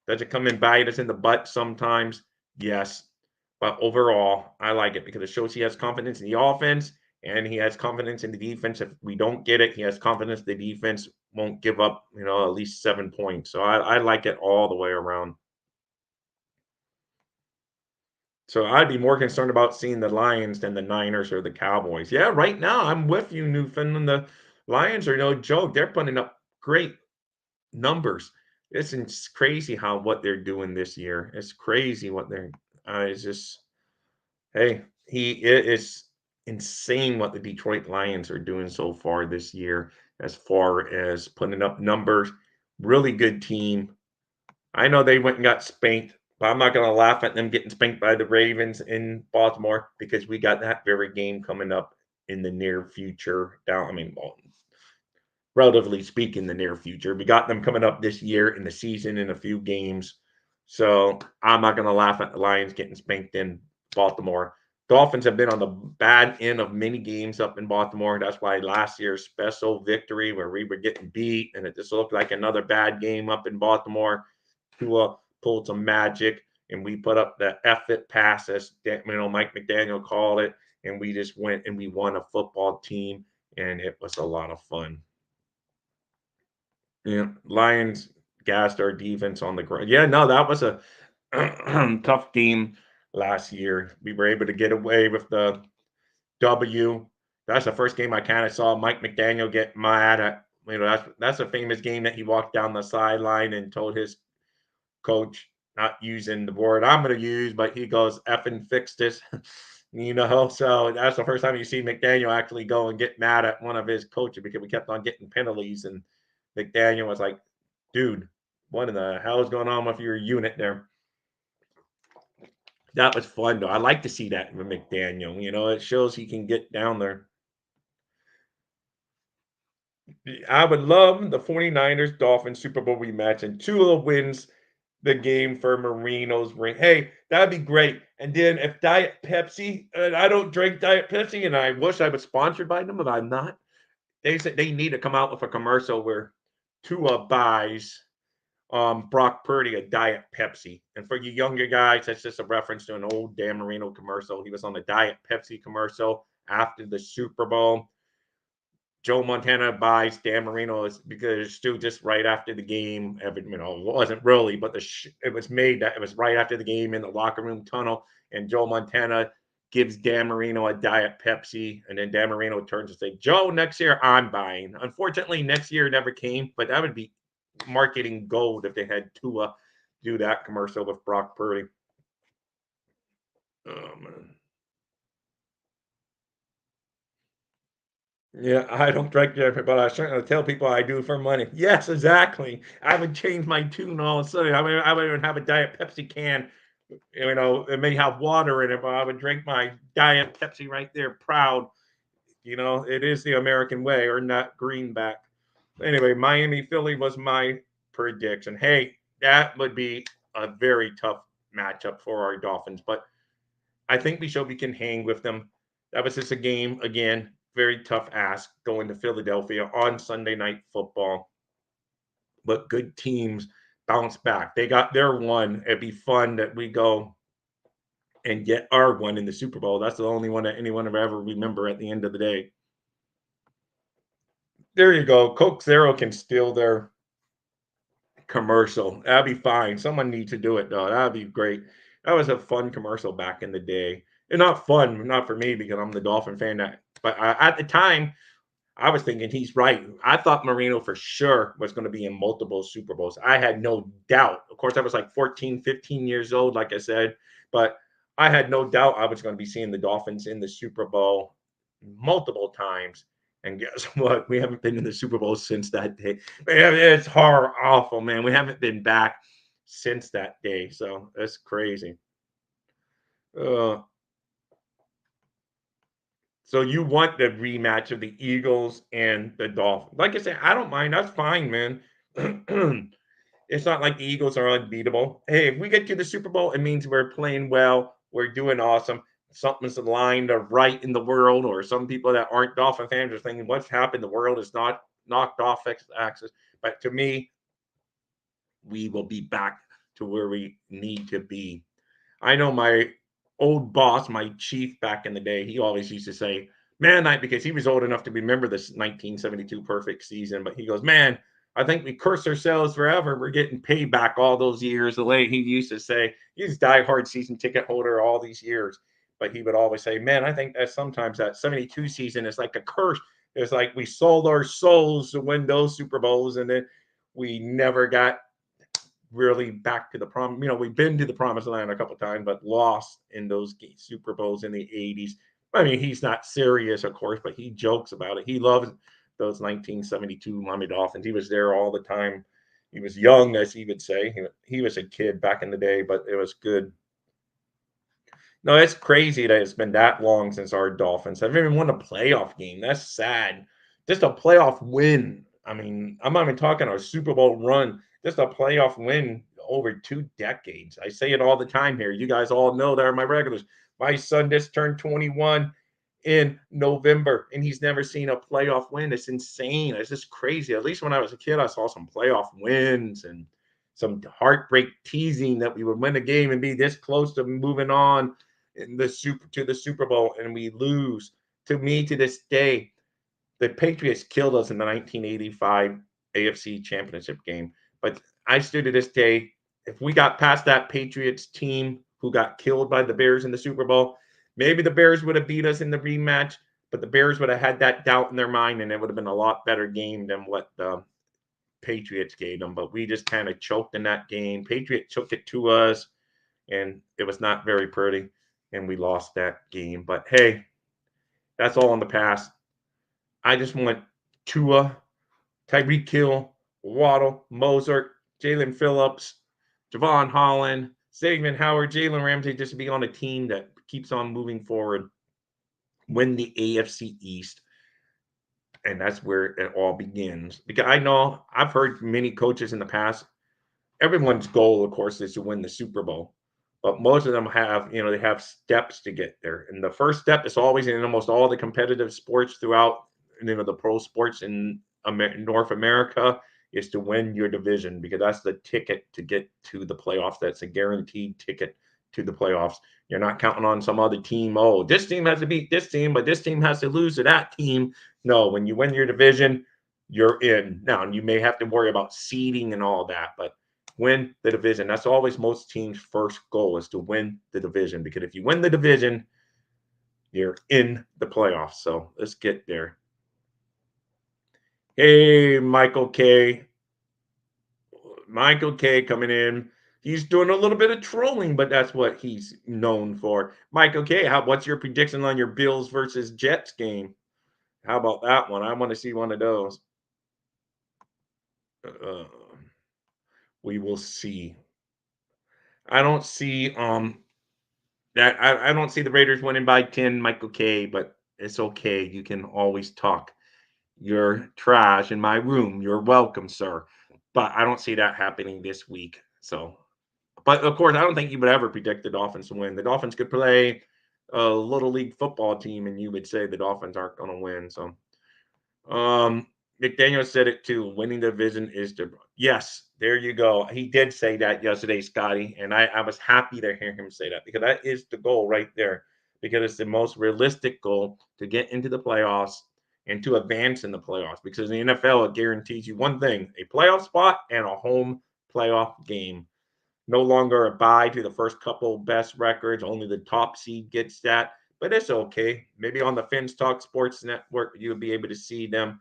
Speaker 2: Does it come and bite us in the butt sometimes? Yes. But overall, I like it because it shows he has confidence in the offense and he has confidence in the defense. If we don't get it, he has confidence the defense won't give up, at least 7 points. So I like it all the way around. So I'd be more concerned about seeing the Lions than the Niners or the Cowboys. Yeah, right now I'm with you, Newfoundland. The Lions are no joke. They're putting up great numbers. It's crazy how what they're doing this year. It's crazy what they're. It's just, hey, it is insane what the Detroit Lions are doing so far this year, as far as putting up numbers. Really good team. I know they went and got spanked, but I'm not going to laugh at them getting spanked by the Ravens in Baltimore because we got that very game coming up in the near future. Down, I mean, well, relatively speaking, the near future. We got them coming up this year in the season in a few games. So I'm not going to laugh at the Lions getting spanked in Baltimore. Dolphins have been on the bad end of many games up in Baltimore. That's why last year's special victory where we were getting beat and it just looked like another bad game up in Baltimore. Tua pulled some magic and we put up the F it pass, as Mike McDaniel called it, and we just went and we won a football team, and it was a lot of fun. Yeah, Lions gassed our defense on the ground. Yeah, no, that was a tough game last year. We were able to get away with the W. That's the first game I kind of saw Mike McDaniel get mad at. That's a famous game that he walked down the sideline and told his coach, not using the word I'm going to use, but he goes, effing fix this. So that's the first time you see McDaniel actually go and get mad at one of his coaches because we kept on getting penalties. And McDaniel was like, dude, what in the hell is going on with your unit there? That was fun, though. I like to see that with McDaniel. It shows he can get down there. I would love the 49ers Dolphins Super Bowl rematch and Tua wins the game for Marino's ring. Hey, that'd be great. And then if Diet Pepsi, and I don't drink Diet Pepsi, and I wish I was sponsored by them, but I'm not. They said they need to come out with a commercial where Tua buys Brock Purdy a Diet Pepsi. And for you younger guys, that's just a reference to an old Dan Marino commercial. He was on the Diet Pepsi commercial after the Super Bowl. Joe Montana buys Dan Marino because it's still just right after the game. It wasn't really, but it was made that it was right after the game in the locker room tunnel. And Joe Montana gives Dan Marino a Diet Pepsi. And then Dan Marino turns and says, Joe, next year I'm buying. Unfortunately, next year never came, but that would be marketing gold if they had Tua do that commercial with Brock Purdy. Oh, man. Yeah, I don't drink Jeffrey, but I certainly tell people I do for money. Yes, exactly. I would change my tune all of a sudden. I would even have a Diet Pepsi can. It may have water in it, but I would drink my Diet Pepsi right there, proud. It is the American way, or not greenback. Anyway, Miami Philly was my prediction. Hey, that would be a very tough matchup for our Dolphins, but I think we can hang with them. That was just a game, again, very tough ask going to Philadelphia on Sunday Night Football. But good teams bounce back. They got their one. It'd be fun that we go and get our one in the Super Bowl. That's the only one that anyone will ever remember at the end of the day. There you go. Coke Zero can steal their commercial. That'd be fine. Someone needs to do it though. That'd be great. That was a fun commercial back in the day. And not fun, not for me because I'm the Dolphin fan. But at the time, I was thinking he's right. I thought Marino for sure was going to be in multiple Super Bowls. I had no doubt. Of course, I was like 14, 15 years old, like I said, but I had no doubt I was going to be seeing the Dolphins in the Super Bowl multiple times. And guess what? We haven't been in the Super Bowl since that day. Man, it's horror awful, man. We haven't been back since that day. So that's crazy. Uh, So you want the rematch of the Eagles and the Dolphins. Like I said, I don't mind. That's fine, man. It's not like the Eagles are unbeatable. Hey, if we get to the Super Bowl, it means we're playing well. We're doing awesome. Something's aligned or right in the world, or some people that aren't Dolphin fans are thinking, what's happened? The world is not knocked off axis. But to me, we will be back to where we need to be. I know my old boss, my chief back in the day, he always used to say, man, because he was old enough to remember this 1972 perfect season, but he goes, man, I think we curse ourselves forever. We're getting paid back all those years. The way he used to say, he's a diehard season ticket holder all these years. But he would always say, man, I think that sometimes that 72 season is like a curse. It's like we sold our souls to win those Super Bowls, and then we never got really back to the prom. We've been to the promised land a couple times, but lost in those Super Bowls in the 80s. I mean, he's not serious, of course, but he jokes about it. He loves those 1972 Miami Dolphins. He was there all the time. He was young, as he would say. He was a kid back in the day, but it was good. No, it's crazy that it's been that long since our Dolphins have even won a playoff game. That's sad. Just a playoff win. I mean, I'm not even talking a Super Bowl run, just a playoff win over 2 decades. I say it all the time here. You guys all know that are my regulars. My son just turned 21 in November, and he's never seen a playoff win. It's insane. It's just crazy. At least when I was a kid, I saw some playoff wins and some heartbreak teasing that we would win a game and be this close to moving on in the Super Bowl, and we lose. To me, to this day, the Patriots killed us in the 1985 AFC Championship game. But I still to this day, if we got past that Patriots team who got killed by the Bears in the Super Bowl, maybe the Bears would have beat us in the rematch, but the Bears would have had that doubt in their mind, and it would have been a lot better game than what the Patriots gave them. But we just kind of choked in that game. Patriots took it to us, and it was not very pretty, and we lost that game. But hey, that's all in the past. I just want Tua, Tyreek Hill, Waddle, Mozart, Jalen Phillips, Javon Holland, Xavier Howard, Jalen Ramsey just to be on a team that keeps on moving forward, win the AFC East. And that's where it all begins. Because I know I've heard many coaches in the past, everyone's goal, of course, is to win the Super Bowl. But most of them have, they have steps to get there. And the first step is always in almost all the competitive sports throughout, the pro sports in North America is to win your division because that's the ticket to get to the playoffs. That's a guaranteed ticket to the playoffs. You're not counting on some other team. Oh, this team has to beat this team, but this team has to lose to that team. No, when you win your division, you're in. Now, you may have to worry about seeding and all that, but win the division. That's always most teams' first goal is to win the division because if you win the division, you're in the playoffs. So let's get there. Hey, Michael K. Michael K coming in. He's doing a little bit of trolling, but that's what he's known for. Michael K, what's your prediction on your Bills versus Jets game? How about that one? I want to see one of those. Uh, we will see. I don't see that I don't see the Raiders winning by 10, Michael K, but it's okay. You can always talk your trash in my room. You're welcome, sir. But I don't see that happening this week. So, but of course, I don't think you would ever predict the Dolphins to win. The Dolphins could play a little league football team, and you would say the Dolphins aren't going to win. So, McDaniel said it too. Winning the division is the yes. There you go. He did say that yesterday, Scotty, and I was happy to hear him say that because that is the goal right there. Because it's the most realistic goal to get into the playoffs and to advance in the playoffs. Because in the NFL, it guarantees you one thing: a playoff spot and a home playoff game. No longer a bye to the first couple best records. Only the top seed gets that, but it's okay. Maybe on the Finns Talk Sports Network, you'll be able to see them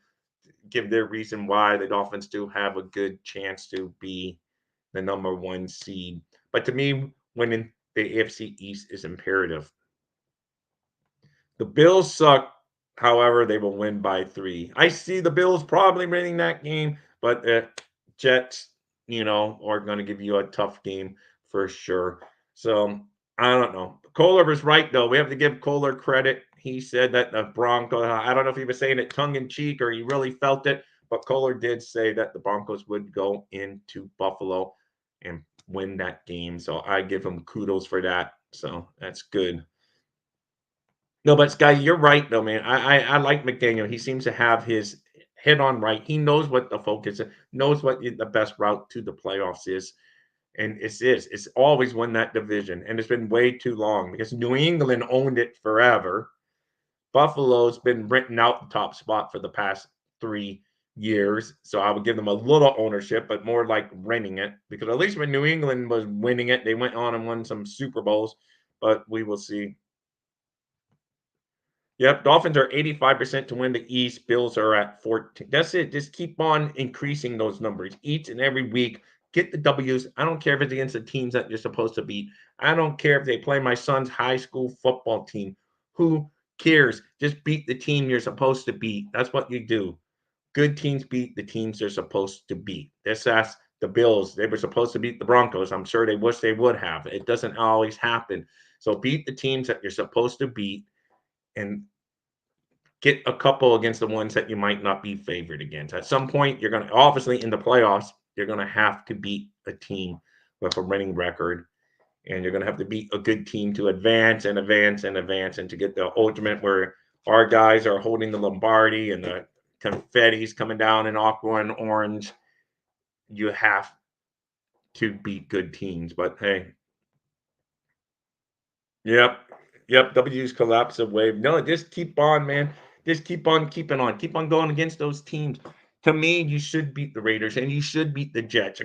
Speaker 2: give their reason why the Dolphins do have a good chance to be the number one seed. But to me, winning the AFC East is imperative. The Bills suck. However, they will win by 3. I see the Bills probably winning that game, but the Jets, are going to give you a tough game for sure. So I don't know. Kohler was right though. We have to give Kohler credit. He said that the Broncos. I don't know if he was saying it tongue in cheek or he really felt it, but Kohler did say that the Broncos would go into Buffalo and win that game. So I give him kudos for that. So that's good. No, but Sky, you're right though, man. I like McDaniel. He seems to have his head on right. He knows what the focus is, knows what the best route to the playoffs is. And it's always won that division. And it's been way too long because New England owned it forever. Buffalo's been written out the top spot for the past 3 years. So I would give them a little ownership, but more like renting it. Because at least when New England was winning it, they went on and won some Super Bowls. But we will see. Yep, Dolphins are 85% to win the East. Bills are at 14. That's it. Just keep on increasing those numbers each and every week. Get the W's. I don't care if it's against the teams that you're supposed to beat. I don't care if they play my son's high school football team. Who cares? Just beat the team you're supposed to beat. That's what you do. Good teams beat the teams they're supposed to beat. This ask the Bills. They were supposed to beat the Broncos. I'm sure they wish they would have. It doesn't always happen. So beat the teams that you're supposed to beat and get a couple against the ones that you might not be favored against. At some point, you're going to obviously in the playoffs, you're going to have to beat a team with a winning record, and you're going to have to beat a good team to advance and advance and advance, and to get the ultimate where our guys are holding the Lombardi and the confetti's coming down in aqua and orange. You have to beat good teams, but hey, yep. Yep. W's collapse of wave. No, just keep on, man. Just keep on keeping on. Keep on going against those teams. To me, you should beat the Raiders and you should beat the Jets.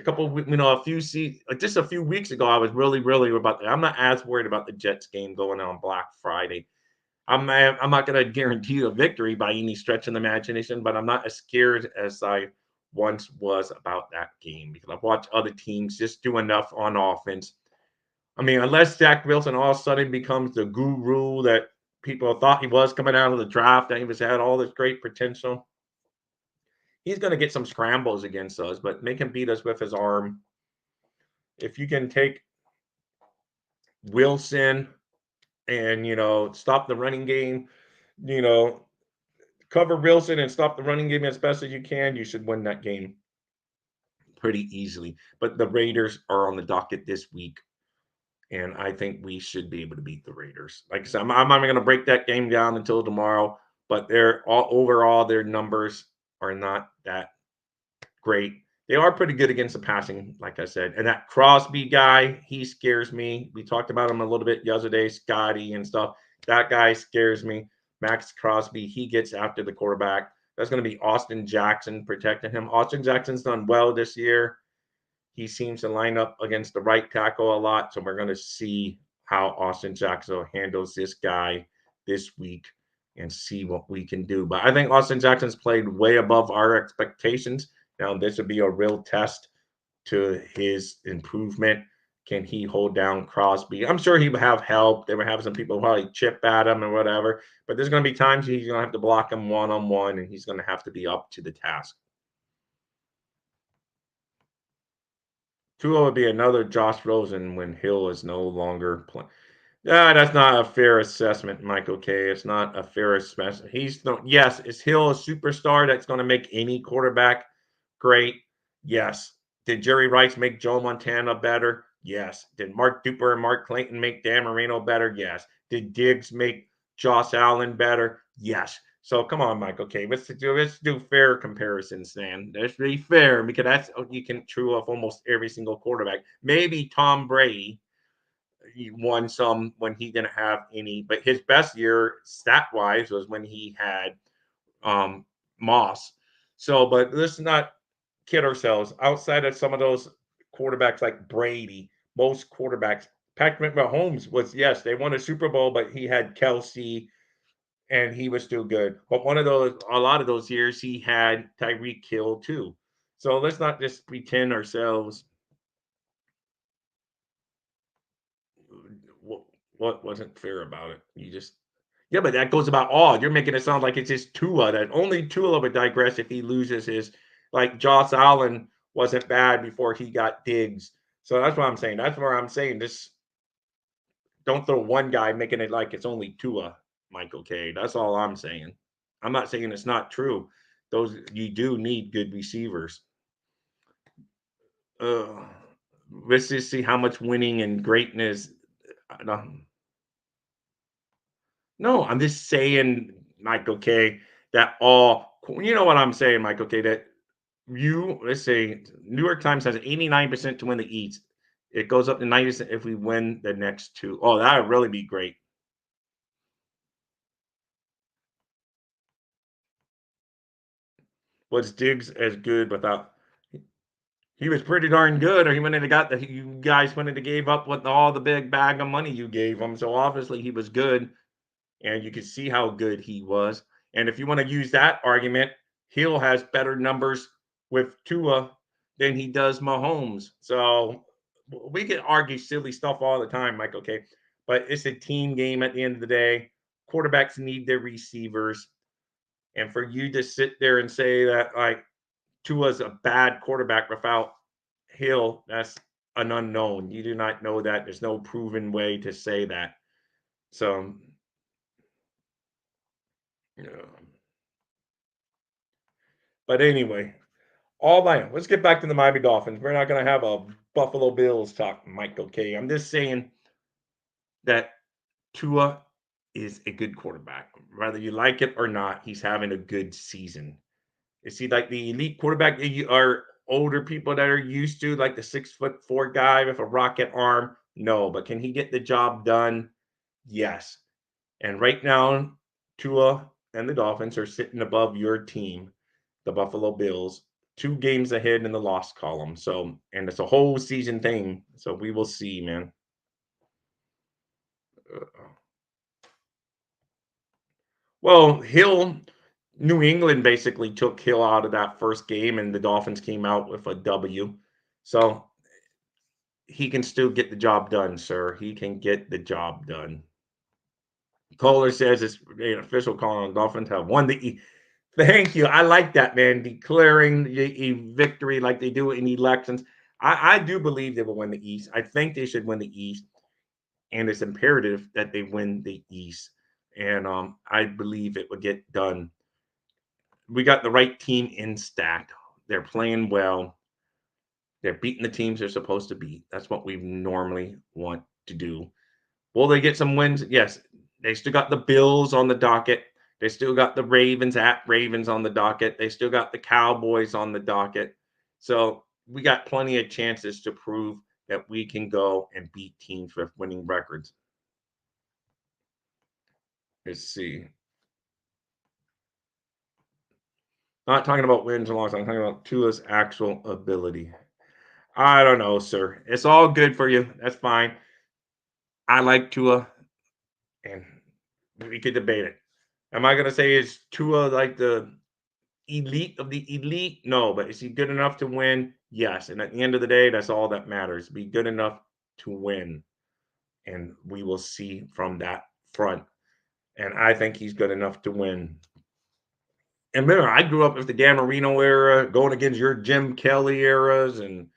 Speaker 2: Just a few weeks ago, I was really, really about that. I'm not as worried about the Jets game going on Black Friday. I'm not going to guarantee you a victory by any stretch of the imagination, but I'm not as scared as I once was about that game because I've watched other teams just do enough on offense. I mean, unless Zach Wilson all of a sudden becomes the guru that people thought he was coming out of the draft, and he was had all this great potential, he's going to get some scrambles against us, but make him beat us with his arm. If you can take Wilson and stop the running game, you know cover Wilson and stop the running game as best as you can, you should win that game pretty easily. But the Raiders are on the docket this week. And I think we should be able to beat the Raiders. Like I said, I'm not going to break that game down until tomorrow, but they're all overall their numbers are not that great. They are pretty good against the passing, like I said. And that Crosby guy, he scares me. We talked about him a little bit yesterday, Scotty and stuff. That guy scares me. Max Crosby, he gets after the quarterback. That's going to be Austin Jackson protecting him. Austin Jackson's done well this year. He seems to line up against the right tackle a lot. So we're going to see how Austin Jackson handles this guy this week and see what we can do. But I think Austin Jackson's played way above our expectations. Now, this would be a real test to his improvement. Can he hold down Crosby? I'm sure he would have help. They would have some people probably chip at him and whatever. But there's going to be times he's going to have to block him one-on-one, and he's going to have to be up to the task. Tua would be another Josh Rosen when Hill is no longer playing. That's not a fair assessment, Michael K. It's not a fair assessment. Yes, is Hill a superstar that's going to make any quarterback great? Yes. Did Jerry Rice make Joe Montana better? Yes. Did Mark Duper and Mark Clayton make Dan Marino better? Yes. Did Diggs make Josh Allen better? Yes. So come on, Michael K. Let's do fair comparisons, man. Let's be fair because that's you can true of almost every single quarterback. Maybe Tom Brady he won some when he didn't have any, but his best year stat wise was when he had Moss. So, but let's not kid ourselves. Outside of some of those quarterbacks like Brady, most quarterbacks. Patrick Mahomes was, yes, they won a Super Bowl, but he had Kelsey and he was still good. But a lot of those years, he had Tyreek Hill too. So let's not just pretend ourselves what, what wasn't fair about it. You just, yeah, but that goes about all. You're making it sound like it's just Tua. That only Tua would digress if he loses his, like Josh Allen wasn't bad before he got Diggs. So that's what I'm saying. That's where I'm saying this. Don't throw one guy making it like it's only Tua, Michael K. That's all I'm saying. I'm not saying it's not true. Those you do need good receivers. Uh, let's just see how much winning and greatness. No, no, I'm just saying, Michael K. That all you know what I'm saying, Michael K. That let's say New York Times has 89% to win the East. It goes up to 90% if we win the next two. Oh, that would really be great. Was Diggs as good without? He was pretty darn good, or he wouldn't have got the you guys wouldn't have gave up with all the big bag of money you gave him. So obviously he was good, and you could see how good he was. And if you want to use that argument, Hill has better numbers with Tua than he does Mahomes. So we can argue silly stuff all the time, Michael K. But it's a team game at the end of the day. Quarterbacks need their receivers. And for you to sit there and say that like Tua's a bad quarterback without Hill, that's an unknown. You do not know that. There's no proven way to say that. So, yeah. But anyway, all right, let's get back to the Miami Dolphins. We're not going to have a Buffalo Bills talk, Michael K. I'm just saying that Tua is a good quarterback. Whether you like it or not, he's having a good season. Is he like the elite quarterback that you are older people that are used to, like the 6'4" guy with a rocket arm? No, but can he get the job done? Yes. And right now, Tua and the Dolphins are sitting above your team, the Buffalo Bills, 2 games ahead in the loss column. So, and it's a whole season thing. So we will see, man. Uh, Well, New England basically took Hill out of that first game, and the Dolphins came out with a W. So he can still get the job done, sir. He can get the job done. Kohler says it's an official call on Dolphins have won the. Thank you. I like that, man. Declaring a victory like they do in elections. I do believe they will win the East. I think they should win the East, and it's imperative that they win the East. And I believe it will get done. We got the right team in stacked. They're playing well. They're beating the teams they're supposed to beat. That's what we normally want to do. Will they get some wins? Yes. They still got the Bills on the docket. They still got the Ravens at Ravens on the docket. They still got the Cowboys on the docket. So we got plenty of chances to prove that we can go and beat teams with winning records. Let's see. Not talking about wins and losses. I'm talking about Tua's actual ability. I don't know, sir. It's all good for you. That's fine. I like Tua, and we could debate it. Am I gonna say is Tua like the elite of the elite? No, but is he good enough to win? Yes. And at the end of the day, that's all that matters. Be good enough to win. And we will see from that front. And I think he's good enough to win. And remember, I grew up with the Dan Marino era, going against your Jim Kelly eras and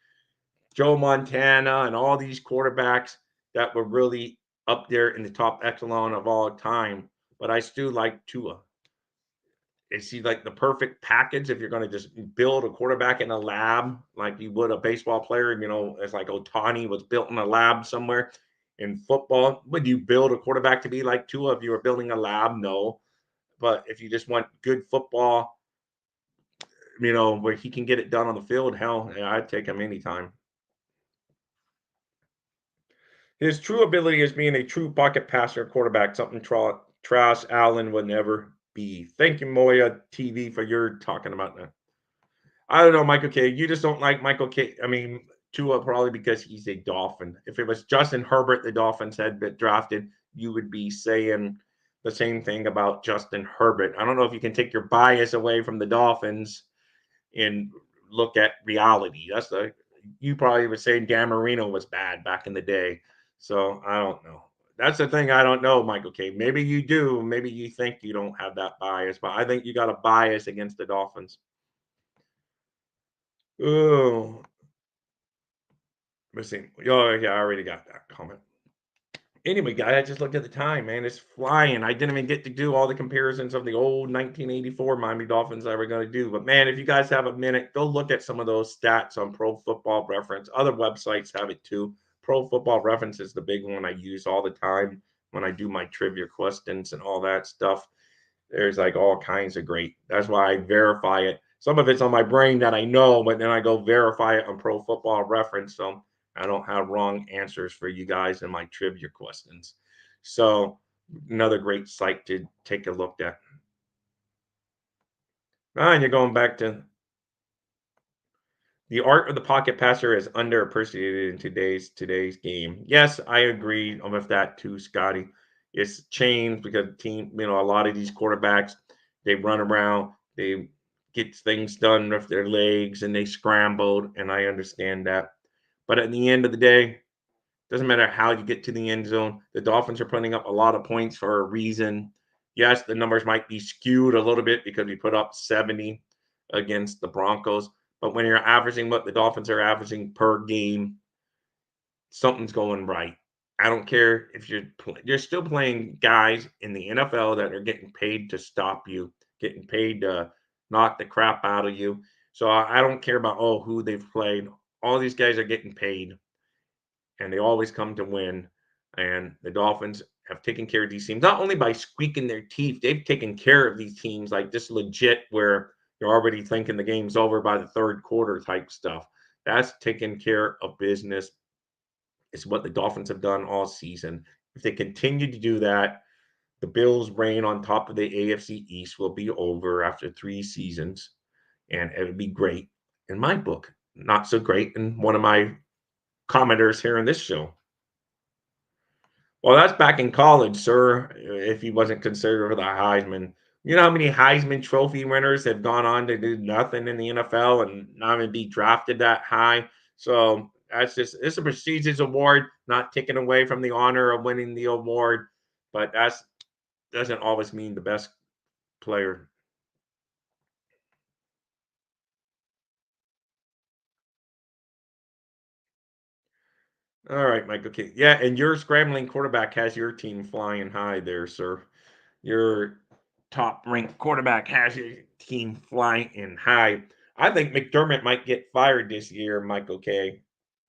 Speaker 2: Joe Montana and all these quarterbacks that were really up there in the top echelon of all time. But I still like Tua. Is he like the perfect package if you're going to just build a quarterback in a lab like you would a baseball player? You know, it's like Otani was built in a lab somewhere. In football, would you build a quarterback to be like Tua if you were building a lab? No. But if you just want good football, where he can get it done on the field, hell, yeah, I'd take him anytime. His true ability is being a true pocket passer quarterback, something Trash Allen would never be. Thank you, Moya TV, for your talking about that. I don't know, Michael K. You just don't like Michael K. I mean, Tua probably because he's a Dolphin. If it was Justin Herbert, the Dolphins had been drafted, you would be saying the same thing about Justin Herbert. I don't know if you can take your bias away from the Dolphins and look at reality. That's the you probably were saying Dan Marino was bad back in the day. So I don't know. That's the thing I don't know, Michael K. Maybe you do. Maybe you think you don't have that bias, but I think you got a bias against the Dolphins. Oh, let's see. Oh, yeah, I already got that comment. Anyway, guys, I just looked at the time, man. It's flying. I didn't even get to do all the comparisons of the old 1984 Miami Dolphins I were going to do. But man, if you guys have a minute, go look at some of those stats on Pro Football Reference. Other websites have it too. Pro Football Reference is the big one I use all the time when I do my trivia questions and all that stuff. There's like all kinds of great. That's why I verify it. Some of it's on my brain that I know, but then I go verify it on Pro Football Reference. So I don't have wrong answers for you guys in my trivia questions. So another great site to take a look at. And you're going back to the art of the pocket passer is underappreciated in today's game. Yes, I agree with that too, Scotty. It's changed because a lot of these quarterbacks, they run around, they get things done with their legs and they scrambled, and I understand that. But at the end of the day, doesn't matter how you get to the end zone. The Dolphins are putting up a lot of points for a reason. Yes, the numbers might be skewed a little bit because we put up 70 against the Broncos. But when you're averaging what the Dolphins are averaging per game, something's going right. I don't care if you're still playing guys in the NFL that are getting paid to stop you, getting paid to knock the crap out of you. So I don't care about who they've played. All these guys are getting paid and they always come to win. And the Dolphins have taken care of these teams, not only by squeaking their teeth, they've taken care of these teams like this legit, where you're already thinking the game's over by the third quarter type stuff. That's taking care of business. It's what the Dolphins have done all season. If they continue to do that, the Bills' reign on top of the AFC East will be over after 3 seasons, and it would be great in my book. Not so great in one of my commenters here in this show. Well, that's back in college, sir, if he wasn't considered for the Heisman. You know how many Heisman Trophy winners have gone on to do nothing in the NFL and not even be drafted that high? So it's a prestigious award, not taken away from the honor of winning the award, but that's doesn't always mean the best player. All right, Michael. Okay. Yeah, and your scrambling quarterback has your team flying high there, sir. Your top ranked quarterback has your team flying high. I think McDermott might get fired this year, Michael K.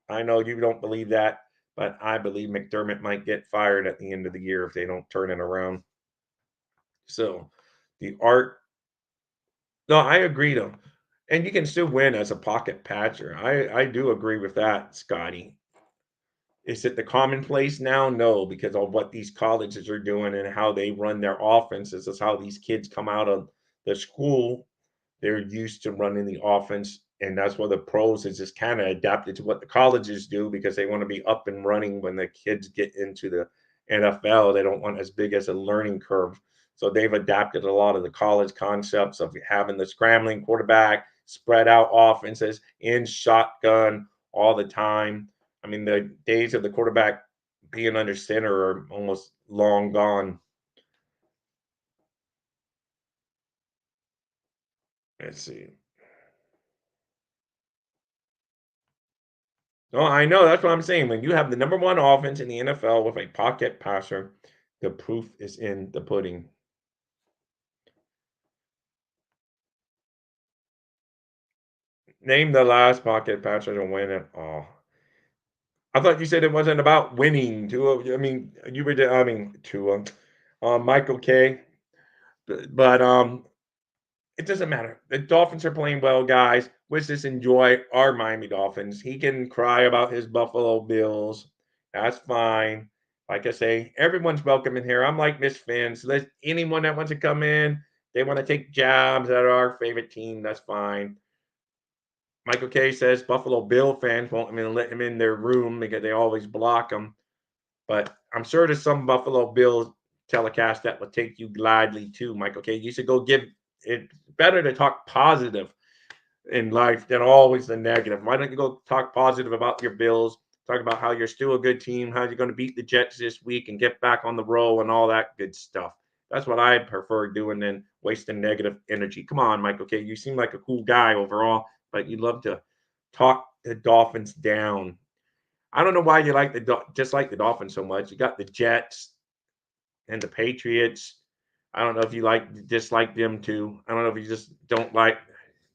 Speaker 2: I know you don't believe that, but I believe McDermott might get fired at the end of the year if they don't turn it around. So the art, no, I agree though. And you can still win as a pocket patcher. I do agree with that, Scotty. Is it the commonplace now? No, because of what these colleges are doing and how they run their offenses. Is how these kids come out of the school. They're used to running the offense, and that's why the pros is just kind of adapted to what the colleges do because they want to be up and running when the kids get into the NFL. They don't want as big as a learning curve. So they've adapted a lot of the college concepts of having the scrambling quarterback, spread out offenses, in shotgun all the time. I mean, the days of the quarterback being under center are almost long gone. Let's see. No, I know. That's what I'm saying. When you have the number one offense in the NFL with a pocket passer, the proof is in the pudding. Name the last pocket passer to win it all. I thought you said it wasn't about winning. Tua, I mean, you were. I mean, Tua, Michael K. But it doesn't matter. The Dolphins are playing well, guys. Let's just enjoy our Miami Dolphins. He can cry about his Buffalo Bills. That's fine. Like I say, everyone's welcome in here. I'm like Miss Finn. Let anyone that wants to come in, they want to take jabs at our favorite team. That's fine. Michael K says Buffalo Bill fans won't even let him in their room because they always block him. But I'm sure there's some Buffalo Bills telecast that would take you gladly too, Michael K. You should go give it better to talk positive in life than always the negative. Why don't you go talk positive about your Bills? Talk about how you're still a good team, how you're going to beat the Jets this week and get back on the roll and all that good stuff. That's what I prefer doing than wasting negative energy. Come on, Michael K. You seem like a cool guy overall, but you love to talk the Dolphins down. I don't know why you like just like the Dolphins so much. You got the Jets and the Patriots. I don't know if you dislike them too. I don't know if you just don't like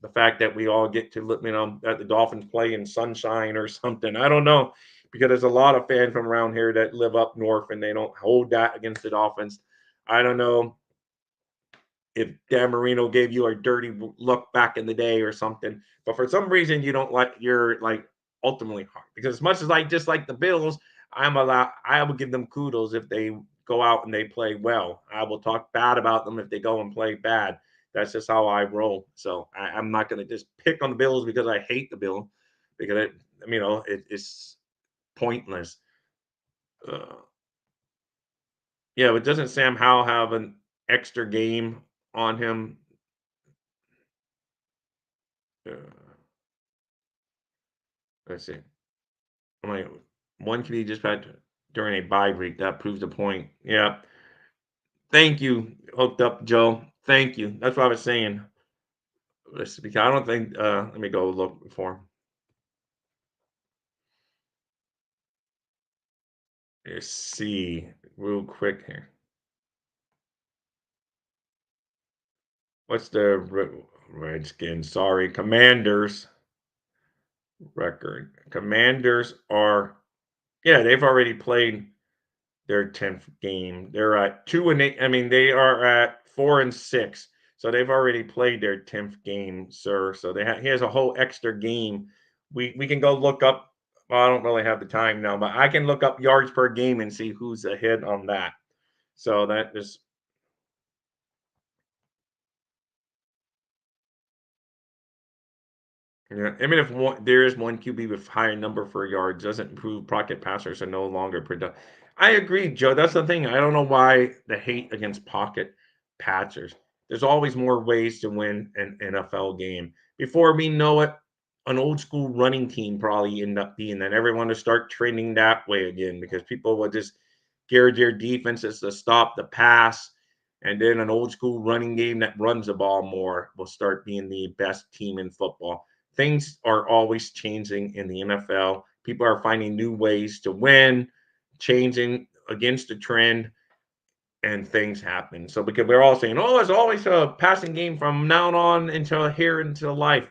Speaker 2: the fact that we all get to look, that the Dolphins play in sunshine or something. I don't know because there's a lot of fans from around here that live up north and they don't hold that against the Dolphins. I don't know if Dan Marino gave you a dirty look back in the day or something. But for some reason, you don't like you're like ultimately hard because as much as I dislike the Bills, I will give them kudos if they go out and they play well. I will talk bad about them if they go and play bad. That's just how I roll. So I'm not going to just pick on the Bills because I hate the Bill because it's pointless. Uh, yeah, but doesn't Sam Howell have an extra game on him? Uh, let's see. I'm like, one can be dispatched during a bye week. That proves the point. Yeah. Thank you, hooked up Joe. Thank you. That's what I was saying. Because I don't think. Let me go look for. Let's see real quick here. What's the Redskins? Sorry, Commanders record. Commanders are. Yeah, they've already played their 10th game. They're at 2-8. I mean, they are at 4-6. So they've already played their 10th game, sir. So he has a whole extra game. We can go look up. Well, I don't really have the time now, but I can look up yards per game and see who's ahead on that. So that is yeah, even if there is one QB with higher number for yards, doesn't prove pocket passers are no longer productive. I agree, Joe. That's the thing. I don't know why the hate against pocket passers. There's always more ways to win an NFL game. Before we know it, an old school running team probably end up being that. Everyone will start trending that way again because people will just gear their defenses to stop the pass. And then an old school running game that runs the ball more will start being the best team in football. Things are always changing in the NFL. People are finding new ways to win, changing against the trend, and things happen. So because we're all saying, "Oh, it's always a passing game from now on until here until life,"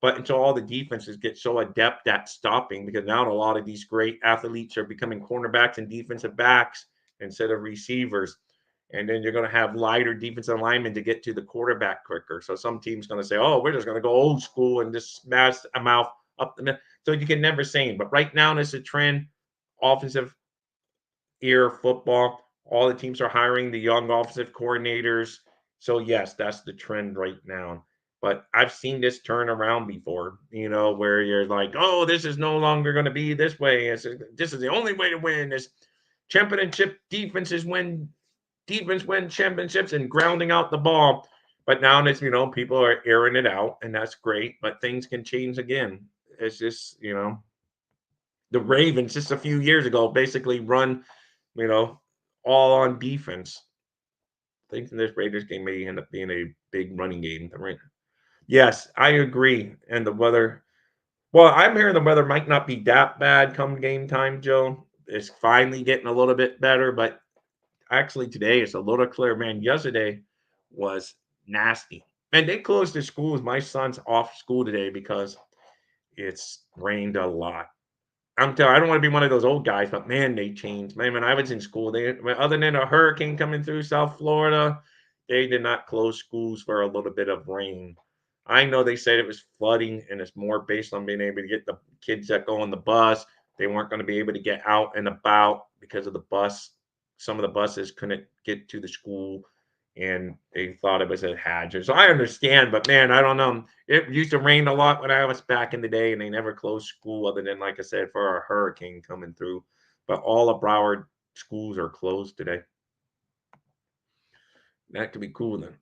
Speaker 2: but until all the defenses get so adept at stopping, because now a lot of these great athletes are becoming cornerbacks and defensive backs instead of receivers. And then you're going to have lighter defensive linemen to get to the quarterback quicker. So some teams going to say, "Oh, we're just going to go old school and just smash a mouth up the middle." So you can never say. But right now, there's a trend, offensive ear football. All the teams are hiring the young offensive coordinators. So yes, that's the trend right now. But I've seen this turn around before, where you're like, "Oh, this is no longer going to be this way. This is the only way to win. This championship defense win championships and grounding out the ball." But now it's, people are airing it out, and that's great. But things can change again. It's just, the Ravens just a few years ago basically run, you know, all on defense. I think this Raiders game may end up being a big running game. Right? Yes, I agree. And the weather. Well, I'm hearing the weather might not be that bad come game time, Joe. It's finally getting a little bit better, but actually today it's a little clear. Man, yesterday was nasty. And they closed the schools. My son's off school today because it's rained a lot. I don't want to be one of those old guys, but man, they changed. Man, when I was in school, other than a hurricane coming through South Florida, they did not close schools for a little bit of rain. I know they said it was flooding, and it's more based on being able to get the kids that go on the bus. They weren't going to be able to get out and about because of the bus. Some of the buses couldn't get to the school, and they thought it was a hazard. So I understand, but man, I don't know. It used to rain a lot when I was back in the day, and they never closed school other than, like I said, for a hurricane coming through. But all of Broward schools are closed today. That could be cool then.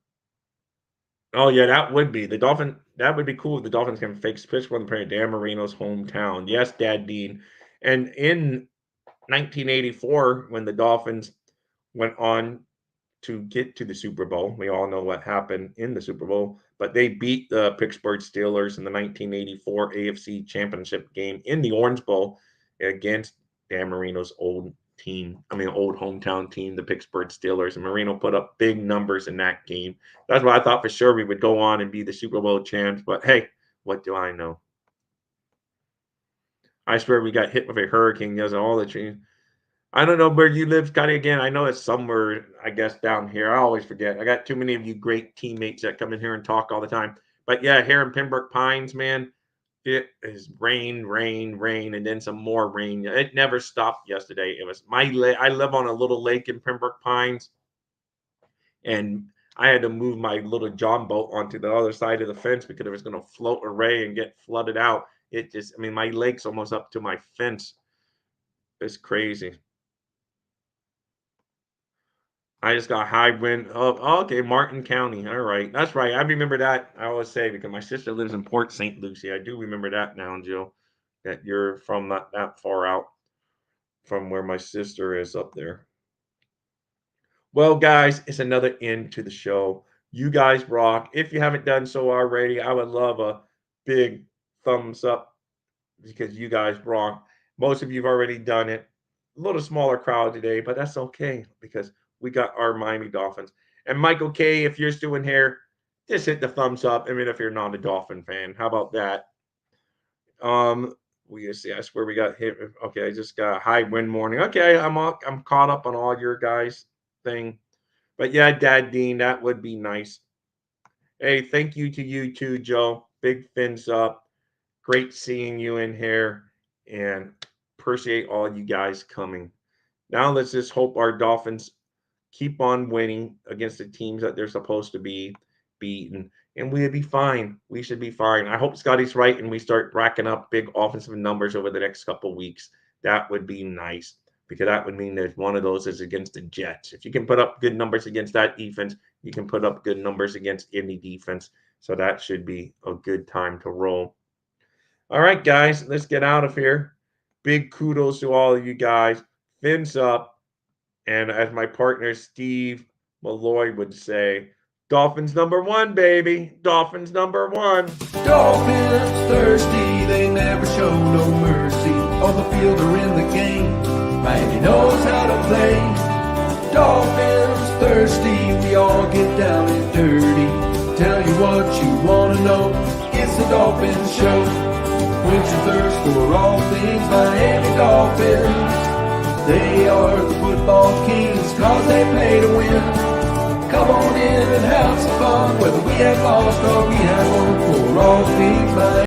Speaker 2: Oh yeah, that would be the Dolphin. That would be cool if the Dolphins can fix Pittsburgh and Dan Marino's hometown. Yes, Dad Dean. And in 1984, when the Dolphins went on to get to the Super Bowl. We all know what happened in the Super Bowl, but they beat the Pittsburgh Steelers in the 1984 AFC Championship game in the Orange Bowl against Dan Marino's old team. I mean, old hometown team, the Pittsburgh Steelers. And Marino put up big numbers in that game. That's why I thought for sure we would go on and be the Super Bowl champs. But hey, what do I know? I swear we got hit with a hurricane. Yes, all the trees. I don't know where you live, Scotty. Again, I know it's somewhere, I guess, down here. I always forget. I got too many of you great teammates that come in here and talk all the time. But yeah, here in Pembroke Pines, man, it is rain, rain, rain, and then some more rain. It never stopped yesterday. It was I live on a little lake in Pembroke Pines, and I had to move my little John boat onto the other side of the fence because it was going to float away and get flooded out. It just, I mean, my lake's almost up to my fence. It's crazy. I just got high wind. Oh, okay, Martin County. All right, that's right. I remember that. I always say because my sister lives in Port St. Lucie. I do remember that now, Jill. That you're from that far out from where my sister is up there. Well, guys, it's another end to the show. You guys rock. If you haven't done so already, I would love a big thumbs up because you guys rock. Most of you've already done it. A little smaller crowd today, but that's okay because we got our Miami Dolphins. And Michael K, if you're still in here, just hit the thumbs up. I mean, if you're not a Dolphin fan, how about that? We see. I swear we got hit. Okay, I just got a high wind warning. Okay, I'm caught up on all your guys thing. But yeah, Dad Dean, that would be nice. Hey, thank you to you too, Joe. Big fins up. Great seeing you in here, and appreciate all you guys coming. Now let's just hope our Dolphins keep on winning against the teams that they're supposed to be beaten, and we'll be fine. We should be fine. I hope Scotty's right, and we start racking up big offensive numbers over the next couple weeks. That would be nice because that would mean that one of those is against the Jets. If you can put up good numbers against that defense, you can put up good numbers against any defense. So that should be a good time to roll. All right, guys, let's get out of here. Big kudos to all of you guys. Fins up. And as my partner Steve Malloy would say, Dolphins #1, baby. Dolphins #1.
Speaker 1: Dolphins thirsty, they never show no mercy. On the field or in the game, Miami knows how to play. Dolphins thirsty, we all get down and dirty. Tell you what you want to know, it's the Dolphins Show. Quench your thirst for all things Miami Dolphins. They are the football kings, cause they play to win. Come on in and have some fun, whether we have lost or we have won, for all things Miami.